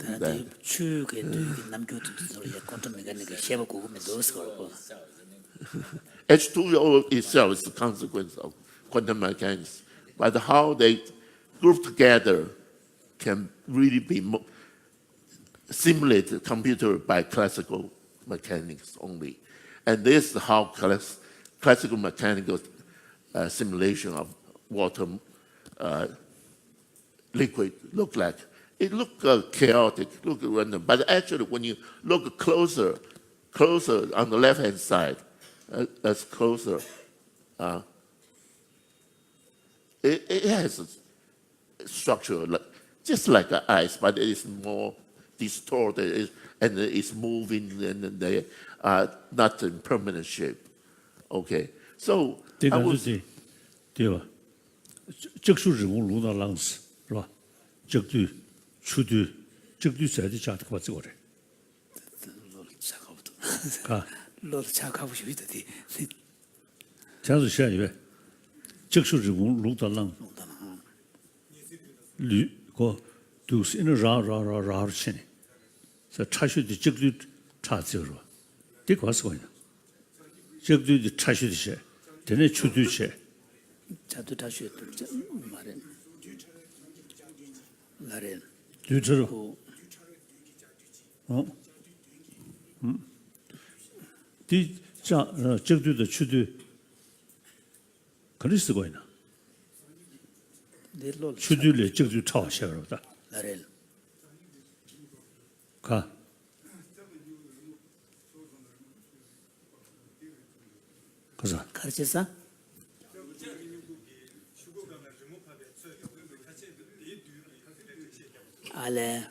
D: H2O itself is the consequence of quantum mechanics. But how they group together can really be simulated, computed by classical mechanics only. And this is how classical mechanical simulation of water liquid look like. It look chaotic, look random, but actually when you look closer on the left-hand side, that's closer, it has a structure just like ice, but it is more distorted and it's moving and they are not in permanent shape. Okay, so I would say,
C: 对吧？直属人工录到浪死是吧？直对、出对、直对在的家的话做的。啊。这样子写一遍， 적수지 룩달랑 류고 두스는 라라라라 치네. 저 차슈디 적주 차지로. 되고 왔어 그냥. 적주디 차슈디시. 되네 추두시.
A: 자도 다시 말해. 말해.
C: 류처럼 뒤자 적주도 추두 그리 쓰고 있나.
A: 내로
C: 추두를 적주 차셔로다.
A: 말해.
C: 가. 가자.
A: 가르쳤어? 알레.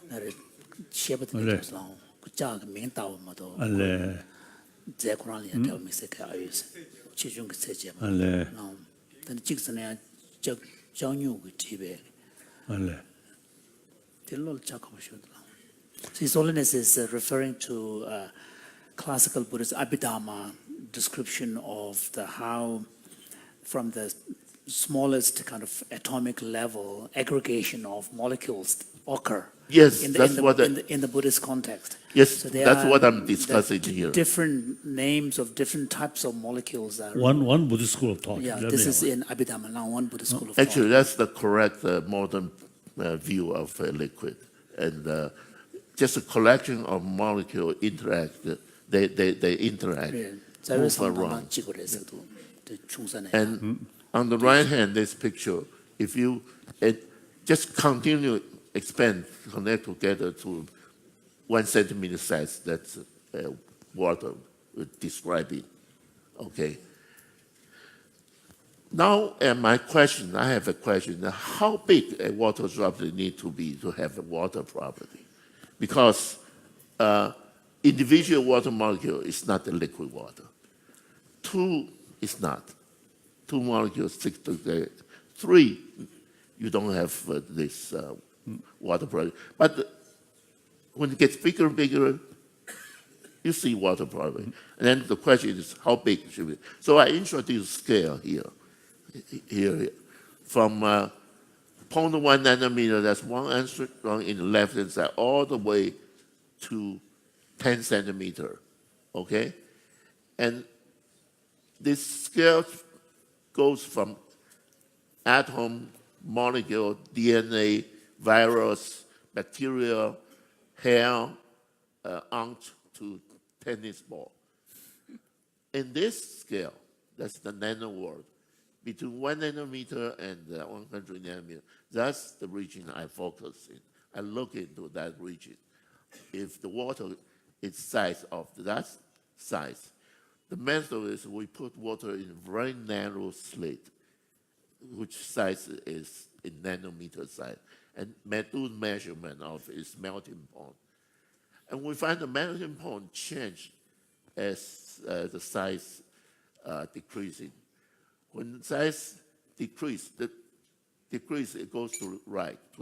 A: 나를 시에부터 내려서 그자 명다오마도
C: 알레.
A: 제 코란에 더 미세게 아이스. 최종 그 세제마.
C: 알레.
A: 근데 직선에 저 정유의 집에
C: 알레.
A: 딜로 작업하셔도. So His Holiness is referring to classical Buddhist Abhidharma description of how from the smallest kind of atomic level aggregation of molecules occur.
D: Yes,
A: in
D: that's what
A: in the Buddhist context.
D: Yes,
A: there
D: that's
A: are
D: what I'm discussing
A: the
D: here.
A: Different names of different types of molecules are.
C: One Buddhist school of thought.
A: Yeah, this is in Abhidharma, now one Buddhist school of thought.
D: Actually, that's the correct modern view of liquid. And just a collection of molecules interact, they interact, move around. And on the right hand, this picture, if you just continue, expand, connect together to 1 centimeter size, that's water describing. Okay. Now, my question, I have a question. How big a water droplet need to be to have a water property? Because individual water molecule is not a liquid water. Two is not. Two molecules stick together. Three, you don't have this water property. But when it gets bigger and bigger, you see water property. And then the question is, how big should it be? So I introduced scale here. From 0.1 nanometer, that's 1 angstrom in the left-hand side, all the way to 10 centimeter, okay? And this scale goes from atom, molecule, DNA, virus, bacteria, hair, ant to tennis ball. In this scale, that's the nano world, between 1 nanometer and 100 nanometer, that's the region I focus in. I look into that region. If the water is size of that size, the method is we put water in a very narrow slit, which size is in nanometer size, and do measurement of its melting point. And we find the melting point change as the size decreasing. When size decrease, it goes to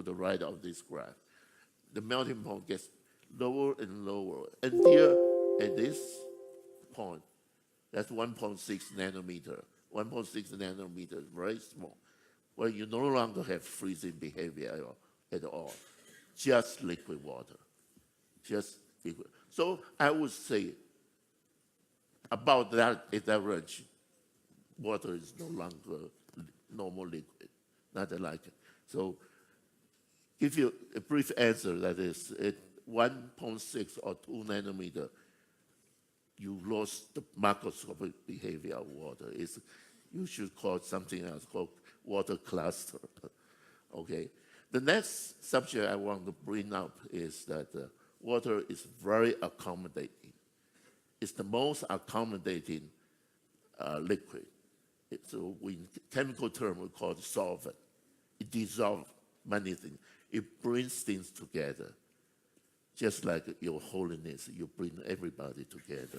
D: the right of this graph. The melting point gets lower and lower until at this point, that's 1.6 nanometer. 1.6 nanometer is very small, where you no longer have freezing behavior at all, just liquid water, just liquid. So I would say about that range, water is no longer normal liquid, not like it. So give you a brief answer, that is at 1.6 or 2 nanometer, you lost the macroscopic behavior of water. You should call it something else called water cluster, okay? The next subject I want to bring up is that water is very accommodating. It's the most accommodating liquid. So in chemical term, we call it solvent. It dissolves many things. It brings things together. Just like your holiness, you bring everybody together.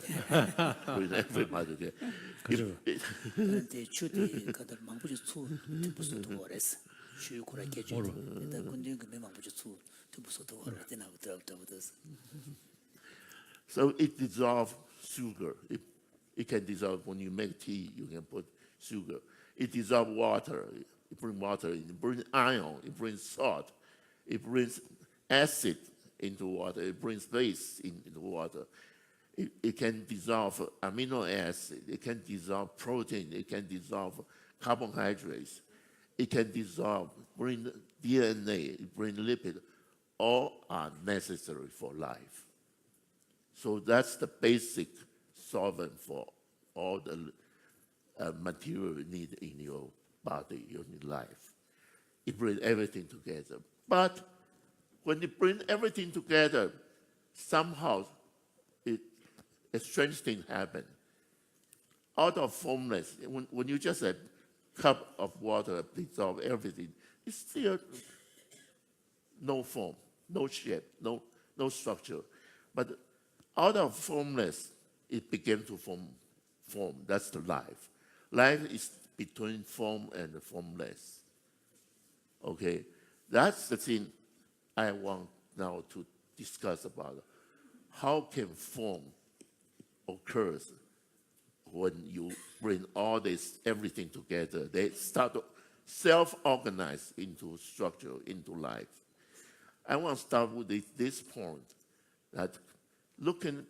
D: Bring everybody together.
A: 그런데 주디 그들 망부지 수 부서도 그랬어. 주고라 개주. 근데 근데 그 망부지 수 부서도 그랬나 보다.
D: So it dissolves sugar. It can dissolve when you make tea. You can put sugar. It dissolves water. It brings water. It brings iron. It brings salt. It brings acid into water. It brings base into water. It can dissolve amino acid. It can dissolve protein. It can dissolve carbohydrates. It can dissolve, bring DNA, bring lipid. All are necessary for life. So that's the basic solvent for all the material you need in your body, in your life. It brings everything together. But when it brings everything together, somehow a strange thing happens. Out of formless, when you just a cup of water dissolve everything, it's still no form, no shape, no structure. But out of formless, it began to form. That's the life. Life is between form and formless. Okay, that's the thing I want now to discuss about. How can form occurs when you bring all this, everything together? They start to self-organize into structure, into life. I want to start with this point, that looking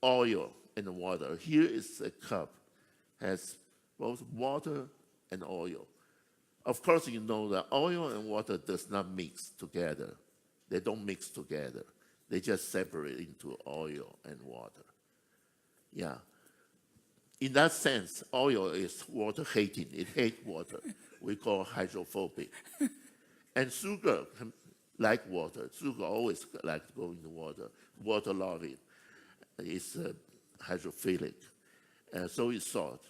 D: oil and water. Here is a cup, has both water and oil. Of course, you know that oil and water does not mix together. They don't mix together. They just separate into oil and water. Yeah. In that sense, oil is water hating. It hates water. We call hydrophobic. And sugar, like water. Sugar always like to go into water. Water loving. It's hydrophilic. So is salt.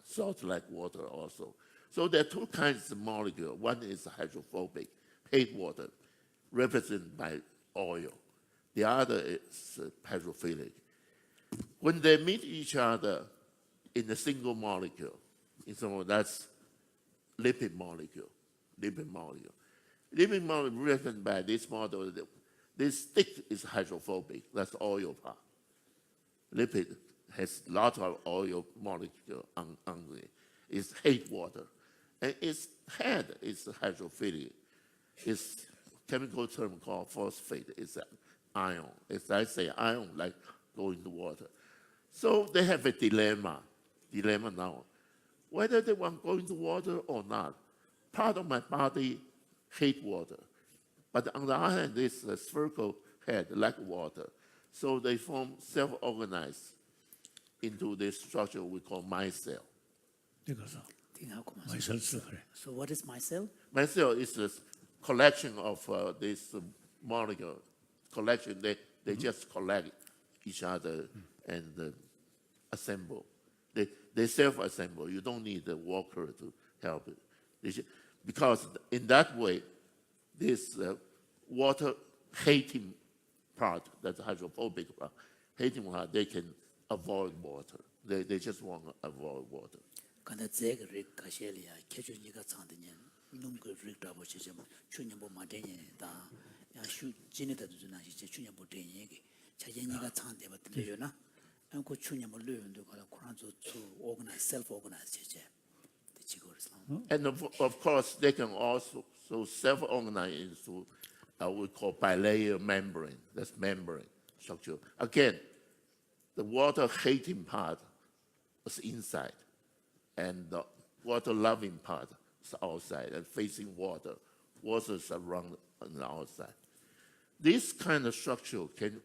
D: Salt like water also. So there are two kinds of molecules. One is hydrophobic, hate water, represented by oil. The other is hydrophilic. When they meet each other in a single molecule, that's lipid molecule. Lipid molecule. Lipid molecule represented by this model. This stick is hydrophobic. That's oil part. Lipid has lots of oil molecule on it. It's hate water. And its head is hydrophilic. Its chemical term called phosphate is ion. As I say, ion like go into water. So they have a dilemma now. Whether they want to go into water or not. Part of my body hate water. But on the other hand, this spherical head like water. So they form self-organized into this structure we call mycel.
A: So what is mycel?
D: Mycel is a collection of this molecule. Collection, they just collect each other and assemble. They self-assemble. You don't need a worker to help it. Because in that way, this water-hating part, that's hydrophobic part, hating part, they can avoid water. They just want to avoid water.
A: Kana zega rik kashelia kechu niga tsandinyen nungku rik dabo chichem chunyambo madenye da ya shu jinita duzuna chiche chunyambo denye ge chaje niga tsande batleyo na anko chunyambo luyundu kala kuranzo to organize self-organize chiche the chigo Islam.
D: And of course, they can also self-organize into what we call bilayer membrane. That's membrane structure. Again, the water-hating part is inside, and the water-loving part is outside and facing water. Water is around on the outside. This kind of structure can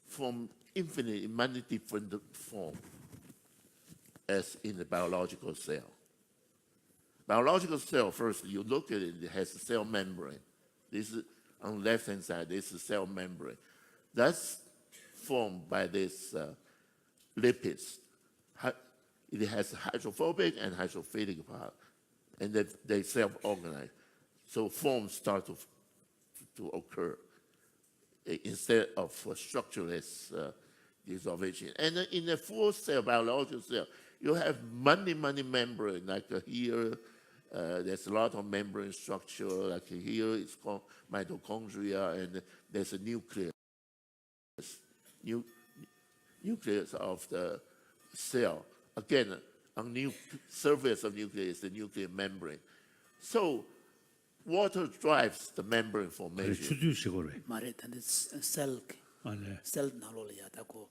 D: form infinite in many different forms as in the biological cell. Biological cell, first, you look at it, it has a cell membrane. This is on the left-hand side, this is cell membrane. That's formed by these lipids. It has hydrophobic and hydrophilic part, and they self-organize. So forms start to occur instead of structureless dissolution. And in a full cell, biological cell, you have many membrane, like here, there's a lot of membrane structure, like here it's called mitochondria, and there's a nucleus. Nucleus of the cell. Again, on surface of nucleus is the nuclear membrane. So water drives the membrane
C: 그래
D: formation.
C: 추두식으로 해.
A: 말했는데 셀
C: 네.
A: 셀 나로리아 다고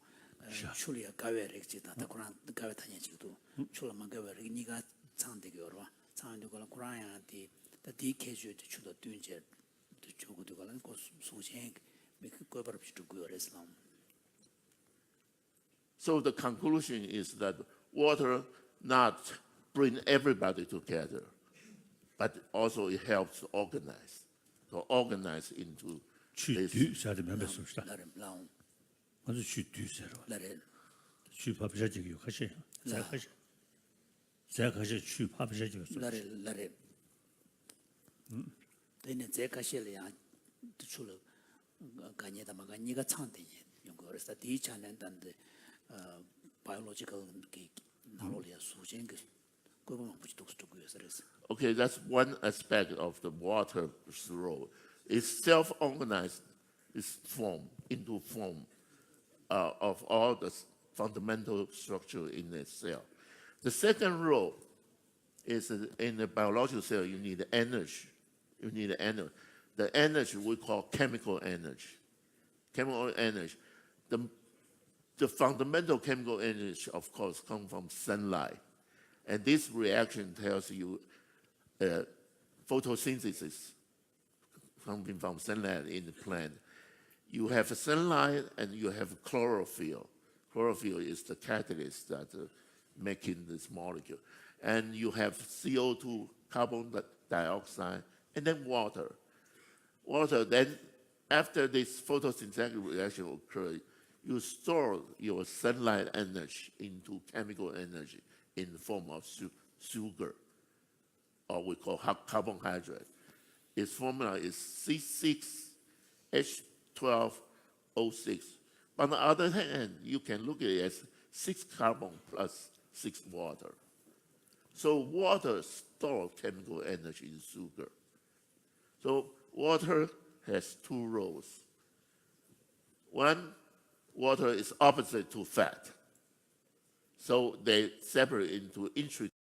A: 출리아 가외렉지다 다고랑 가외 타냐지도 출라만 가외렉 니가 창되게요라 창되고라 고라야디 디케주 주도 dwin제 주고도 갈은 고 소생 미그 거버럽지 두고요레슬람.
D: So the conclusion is that water not bring everybody together, but also it helps to organize into this.
C: 취두사의 멤버십시다.
A: 나름 라운
C: 아주 취두세로.
A: 나래
C: 취파비자지기요 가시. 자가시 취파비자지요.
A: 나래 근데 제가 실이야 출로 가냐다 마가 니가 창되니 연구해서 디찬한데 biological 나로리아 수쟁 그 그거만 붙이 독스토고요서
D: Okay, that's one aspect of the water's role. It's self-organized, it's form into form of all the fundamental structure in the cell. The second role is in the biological cell, you need energy. You need energy. The energy we call chemical energy. Chemical energy. The fundamental chemical energy, of course, comes from sunlight. And this reaction tells you photosynthesis coming from sunlight in the plant. You have sunlight and you have chlorophyll. Chlorophyll is the catalyst that making this molecule. And you have CO2, carbon dioxide, and then water. Water, then after this photosynthetic reaction occurs, you store your sunlight energy into chemical energy in the form of sugar, or we call carbohydrate. Its formula is C6H12O6. On the other hand, you can look at it as 6 carbon plus 6 water. So water stores chemical energy in sugar. So water has 2 roles. One, water is opposite to fat. So they separate into intricate.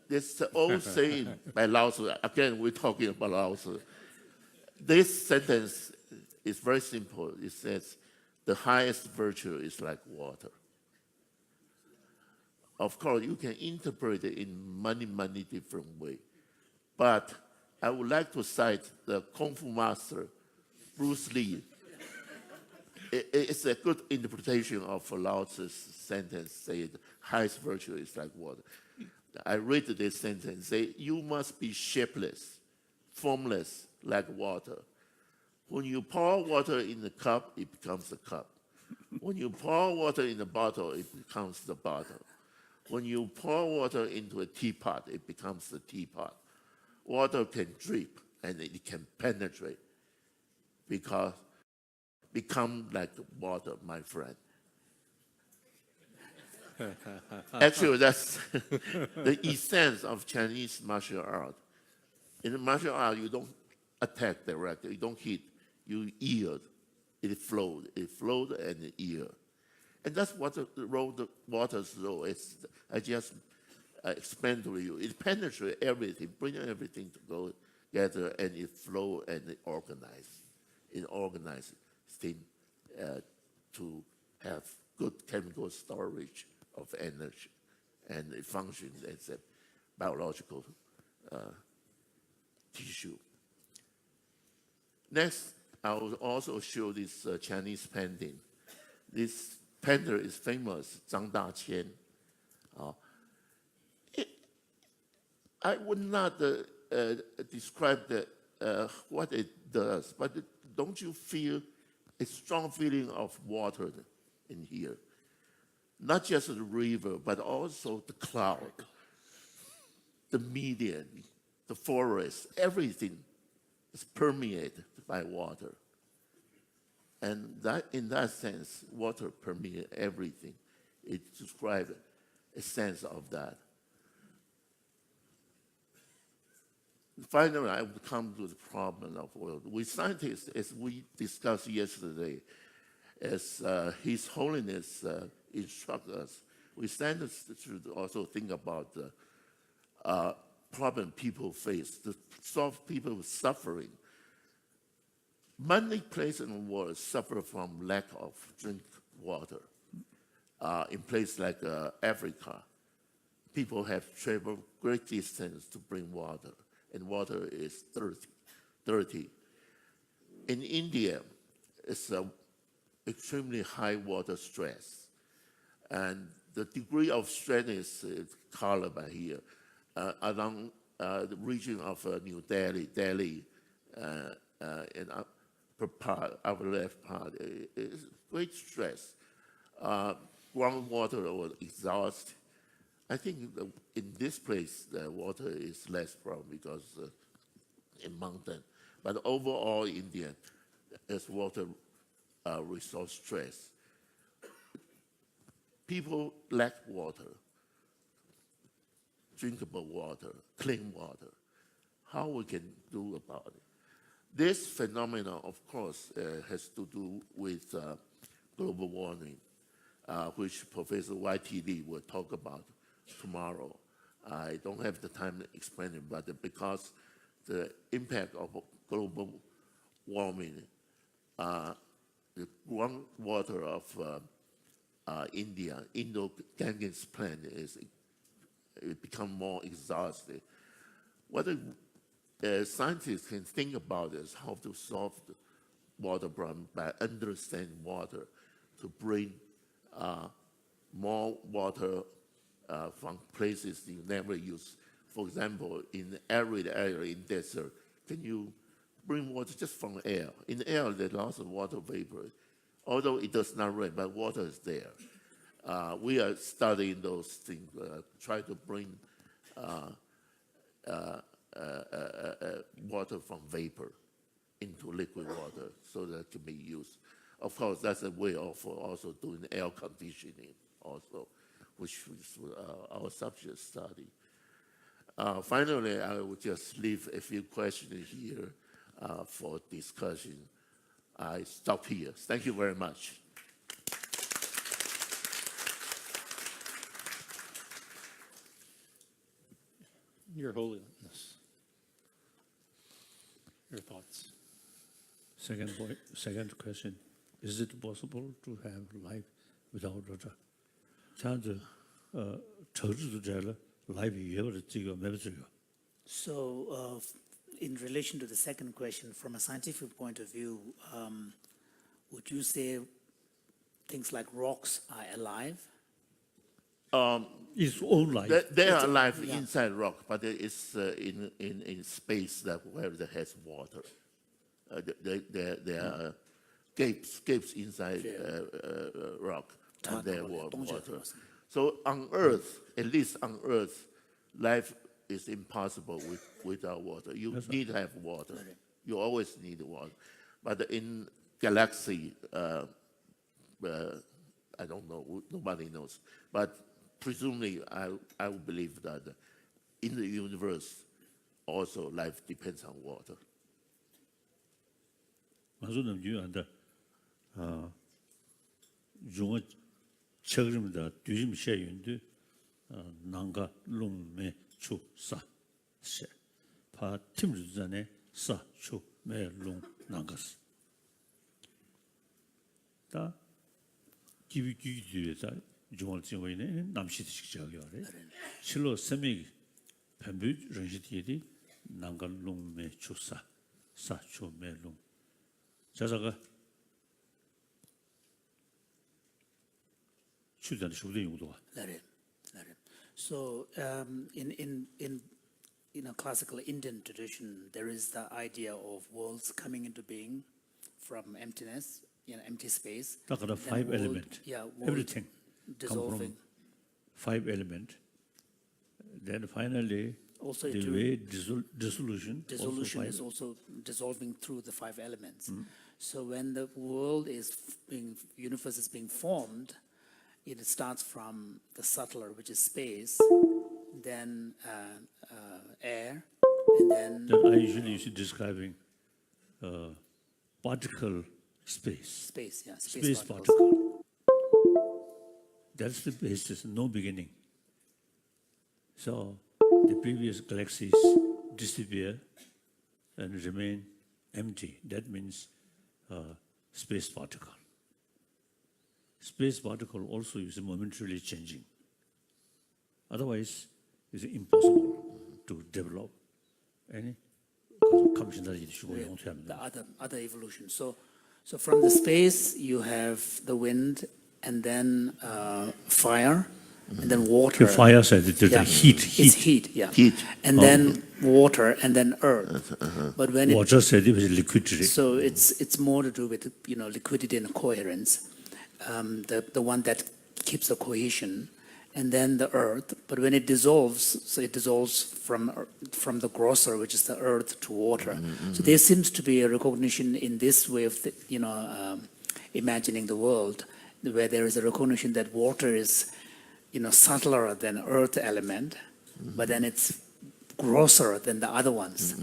D: This old saying by Lao Tzu, again, we're talking about Lao Tzu. This sentence is very simple. It says, the highest virtue is like water. Of course, you can interpret it in many, many different ways. But I would like to cite the Kung Fu master, Bruce Lee. It's a good interpretation of Lao Tzu's sentence, saying, highest virtue is like water. I read this sentence, say, you must be shapeless, formless, like water. When you pour water in the cup, it becomes a cup. When you pour water in the bottle, it becomes the bottle. When you pour water into a teapot, it becomes the teapot. Water can drip and it can penetrate because become like water, my friend. Actually, that's the essence of Chinese martial art. In martial art, you don't attack directly, you don't hit, you yield. It flowed and it yield. And that's what the water's role is. I just explained to you. It penetrates everything, brings everything together, and it flows and it organizes. It organizes things to have good chemical storage of energy, and it functions as a biological tissue. Next, I will also show this Chinese painting. This painter is famous, Zhang Daqian. I would not describe what it does, but don't you feel a strong feeling of water in here? Not just the river, but also the cloud, the median, the forest, everything is permeated by water. And that, in that sense, water permeates everything. It describes a sense of that. Finally, I would come to the problem of oil. We scientists, as we discussed yesterday, as His Holiness instructed us, we scientists should also think about the problem people face, to solve people's suffering. Many places in the world suffer from lack of drink water. In places like Africa, people have traveled great distance to bring water, and water is dirty. In India, it's extremely high water stress, and the degree of stress is colored by here. Along the region of New Delhi, and upper part, upper left part, is great stress. Groundwater or exhaust. I think in this place, the water is less problem because in mountain. But overall, India, there's water resource stress. People lack water, drinkable water, clean water. How we can do about it? This phenomenon, of course, has to do with global warming, which Professor YTD will talk about tomorrow. I don't have the time to explain it, but because the impact of global warming, the groundwater of India, Indo-Ganges plain it become more exhausted. What scientists can think about is how to solve the water problem by understanding water, to bring more water from places you never use. For example, in arid area, in desert, can you bring water just from air? In air, there's lots of water vapor. Although it does not rain, but water is there. We are studying those things, try to bring water from vapor into liquid water so that it can be used. Of course, that's a way of also doing air conditioning also, which is our subject study. Finally, I will just leave a few questions here for discussion. I stop here. Thank you very much.
B: Your Holiness, your thoughts.
C: Second question: is it possible to have life without water? 这样子，抽制出来了，life 也有这个没有这个。
A: So, in relation to the second question, from a scientific point of view, would you say things like rocks are alive?
C: It's all life.
D: They are alive inside rock, but it's in space where it has water. There are gapes inside rock, and there water. So on Earth, at least on Earth, life is impossible without water. You need to have water. You always need water. But in galaxy, I don't know, nobody knows. But presumably, I would believe that in the universe, also life depends on water.
C: 我说那么远的，用我吃个什么的，对什么写云的，那个龙没出啥写，怕听不着呢，啥出没龙那个是，但基于基于在用我这位呢，南西的这个样的，除了生命，偏不认识的，那个龙没出啥，啥出没龙。 자, 저거 추전 수도 용도가.
A: Let it. So in a classical Indian tradition, there is the idea of worlds coming into being from emptiness, empty space.
C: Talk about
A: then
C: five
A: world-
C: element.
A: world
C: Everything come
A: dissolving.
C: from 5 element. Then finally,
A: Also
C: the
A: it
C: way dissolution
A: Dissolution
C: also
A: is
C: 5.
A: also dissolving through the 5 elements. So when the world universe is being formed, it starts from the subtler, which is space, then air, and then
C: That I usually use describing particle space.
A: space particles.
C: Particle. That's the basis, no beginning. So the previous galaxies disappear and remain empty. That means space particle. Space particle also is momentarily changing. Otherwise, it's impossible to develop any
A: The other evolution. So from the space you have the wind, and then fire, and then water.
C: The fire side, the heat.
A: It's heat, yeah.
D: Heat.
A: And then water, and then earth. But when it,
C: Water side is liquidity.
A: so it's more to do with liquidity and coherence, the one that keeps the cohesion, and then the earth. But when it dissolves, so it dissolves from the grosser, which is the earth, to water. So there seems to be a recognition in this way of imagining the world, where there is a recognition that water is subtler than earth element, but then it's grosser than the other ones.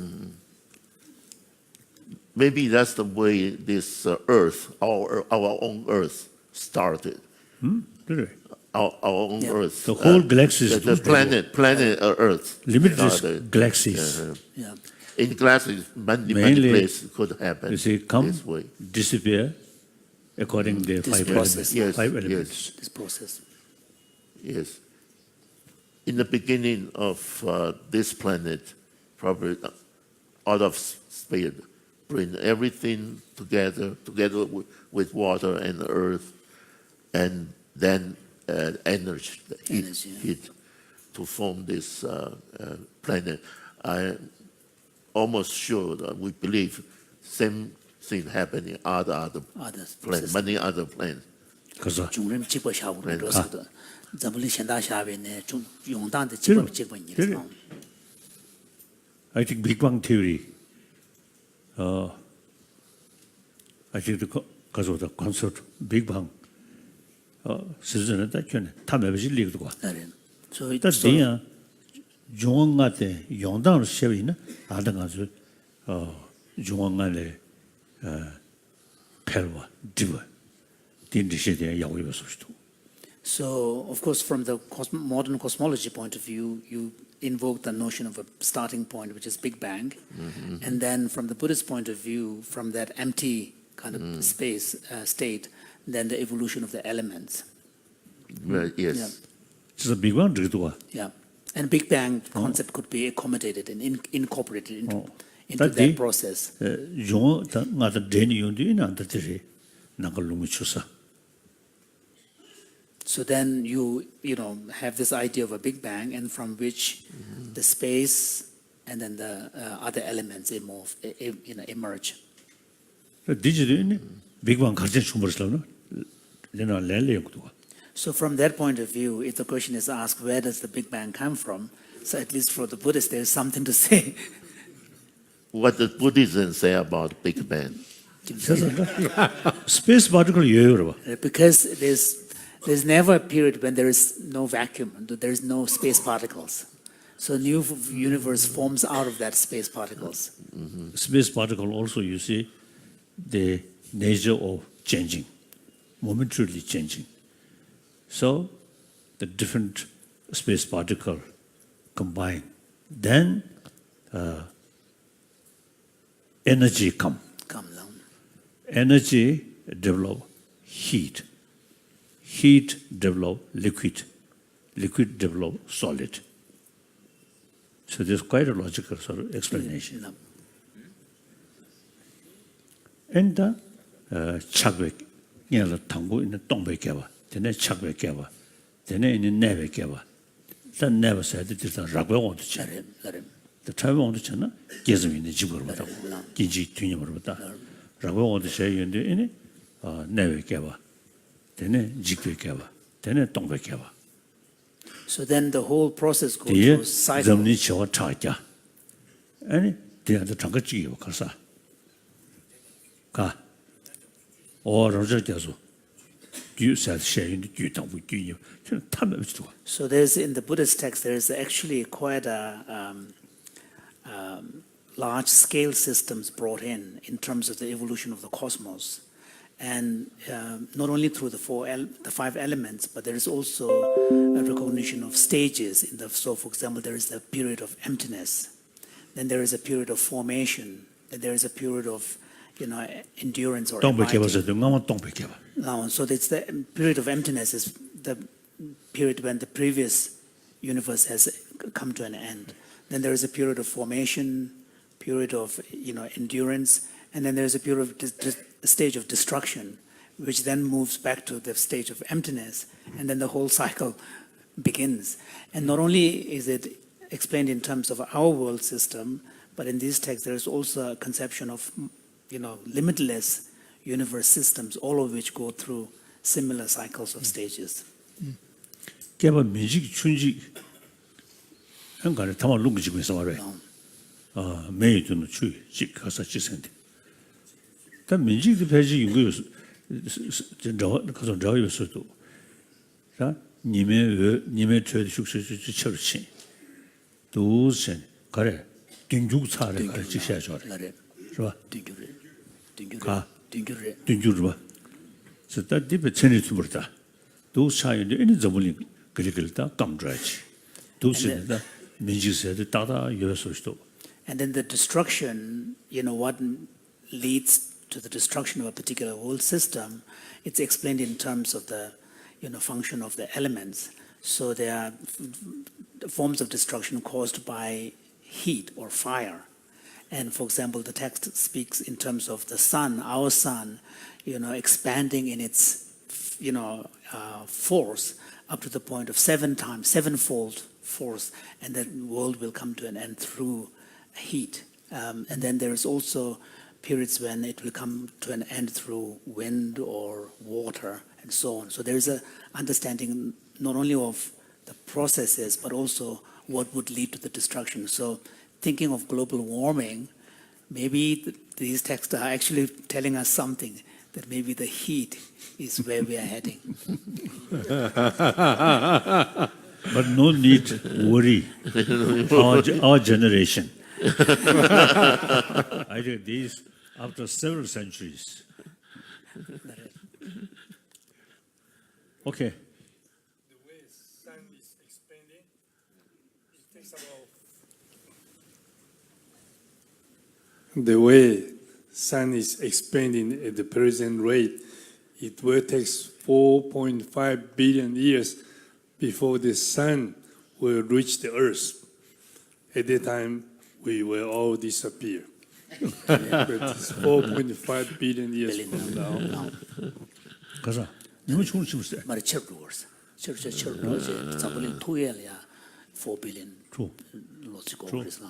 D: Maybe that's the way this Earth, our own Earth, started.
C: Really?
D: Our own Earth.
C: The whole galaxy is
D: the planet Earth.
C: limitless
D: started.
C: galaxies.
A: Yeah.
D: In galaxies, many
C: Mainly,
D: places could happen
C: You see, come,
D: this way.
C: disappear, according to the
A: This
C: 5
A: process.
C: elements.
D: Yes,
C: 5
D: yes.
C: elements.
A: This process.
D: Yes. In the beginning of this planet, probably out of space, bring everything together with water and earth, and then energy, heat, to form this planet. I'm almost sure that we believe same thing happening in other planets, many other planets.
C: 그래서
A: 중림 집어 샤고는 로스도 잠불이 현다 샤베네 좀 용단데
C: 그래요.
A: 집어
C: 그래요. I think Big Bang theory. I think the cause of the concept Big Bang. 시즌은 다 전에 다 매버질 리그도 와.
A: So
C: 그러니까 중앙한테 용당을 세우이나 아는 가서 중앙안에 펠와 디버 딘디시에 야고이 버스도.
A: So, of course, from the modern cosmology point of view, you invoke the notion of a starting point, which is Big Bang. And then from the Buddhist point of view, from that empty kind of space state, then the evolution of the elements.
D: Right, yes.
A: Yeah.
C: 그래서 빅방 들도 와.
A: Yeah. And Big Bang concept could be accommodated and incorporated into
C: That
A: that process.
C: 용 나도 데니 용도 나한테 나걸 너무 추사.
A: So then you have this idea of a Big Bang, and from which the space and then the other elements emerge.
C: 디지도 빅방 가르쳐 준 버스라나. 내가 렐레 용도 와.
A: So from that point of view, if the question is asked, where does the Big Bang come from? So at least for the Buddhists, there's something to say.
D: What does Buddhism say about Big Bang?
C: 스페이스 파티클 예요 봐.
A: Because there's never a period when there is no vacuum, there is no space particles. So new universe forms out of that space particles.
C: Space particle also you see the nature of changing, momentarily changing. So the different space particle combine, then energy come.
A: Come along.
C: Energy develop heat. Heat develop liquid. Liquid develop solid. So there's quite a logical sort of explanation.
A: No.
C: And the chagwek, you know, tango in the tombe keva. Then chakwe kewa. Then in never kewa. Then never said it is a ragwe want to check. The travel want to chana, gives me the jibber, Gigi Tunyamarota. Ragwe want to say you in it, never kewa. Then jikwe kewa. Then tongwe kewa.
A: So then the whole process goes
C: The
A: through cycle.
C: Zamni Chawa Chaja. And they are the Tangachi of Kasa. Ka. Or Roger Jazu. You said sharing the Jutan with you.
A: So there's in the Buddhist text there is actually quite a large scale systems brought in terms of the evolution of the cosmos, and not only through the five elements, but there is also a recognition of stages. So, for example, there is the period of emptiness, then there is a period of formation, then there is a period of endurance or abiding. Now, so it's the period of emptiness is the period when the previous universe has come to an end. Then there is a period of formation, period of endurance, and then there is a period of stage of destruction, which then moves back to the stage of emptiness, and then the whole cycle begins. And not only is it explained in terms of our world system, but in these texts there is also a conception of limitless universe systems, all of which go through similar cycles of stages.
C: Keba Mijik Chunji and got a Tama Lungi with Samare. May to no tree, Jik Hasachisent. The Mijik the Paji you use because of Joy Soto. Nime trade church. Those and Kare, Dinjuk Sare, Chisha. Dinjurba. So that deep Burta. Those child any Zabuling, Gilgilta, come dredge. Those in the Miji said the Tata, Yososto.
A: And then the destruction, what leads to the destruction of a particular world system, it's explained in terms of the function of the elements. So there are forms of destruction caused by heat or fire. And for example, the text speaks in terms of the sun, our sun, expanding in its, force up to the point of sevenfold force, and the world will come to an end through heat. And then there is also periods when it will come to an end through wind or water and so on. So there is a understanding not only of the processes, but also what would lead to the destruction. So thinking of global warming, maybe these texts are actually telling us something, that maybe the heat is where we are heading.
C: But no need to worry. Our generation. I think these, after several centuries. Okay.
E: The way sun is expanding, it takes about. The way sun is expanding at the present rate, it will take 4.5 billion years before the sun will reach the earth. At that time, we will all disappear. But it's 4.5 billion years from now.
C: 가자. 너무 좋은 질문이세요.
A: 말이 철로스. 철로 4 billion.
C: True.
A: 로지고
C: True.
A: 그래서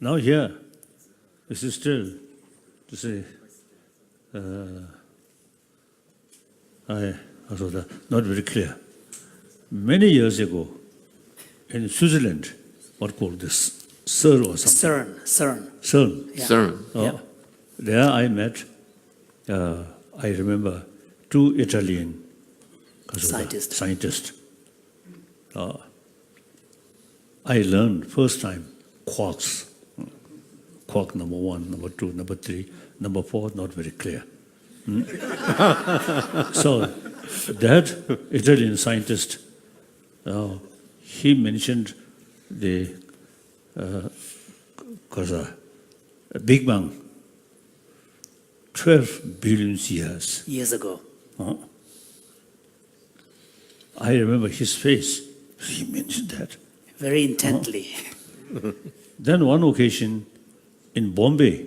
C: Now here, this is still to say, not very clear. Many years ago, in Switzerland, what called this CERN or something? CERN.
A: Yeah.
D: CERN.
A: Yeah.
C: There I met, I remember, 2 Italian scientists. I learned first time quarks. Quark number 1, number 2, number 3, number 4, not very clear. So that Italian scientist, he mentioned the Big Bang 12 billion years
A: ago.
C: I remember his face. He mentioned that.
A: Very intently.
C: Then one occasion in Bombay,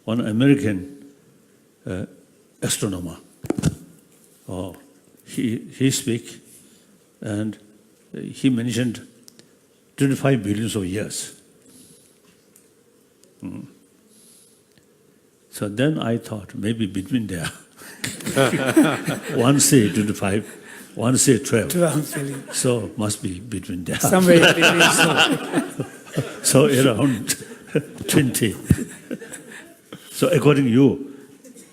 C: one American astronomer, he speak, and he mentioned 25 billions of years. So then I thought maybe between there. One say 25, one say 12. So must be between there.
F: Somewhere between.
C: So around 20. So according to you,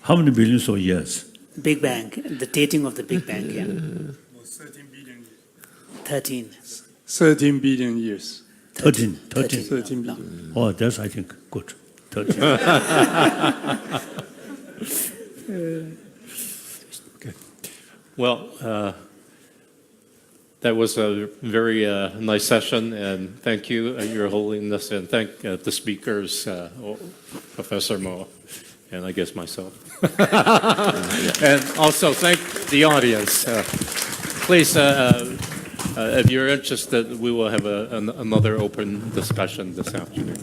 C: how many billions of years?
A: Big Bang, the dating of the Big Bang, yeah.
E: 13 billion.
A: 13.
E: 13 billion years.
C: 13.
E: 13 billion.
C: Oh, that's, I think, good. 13.
B: Well, that was a very nice session, and thank you, Your Holiness, and thank the speakers, Professor Mo, and I guess myself. And also thank the audience. Please, if you're interested, we will have another open discussion this afternoon.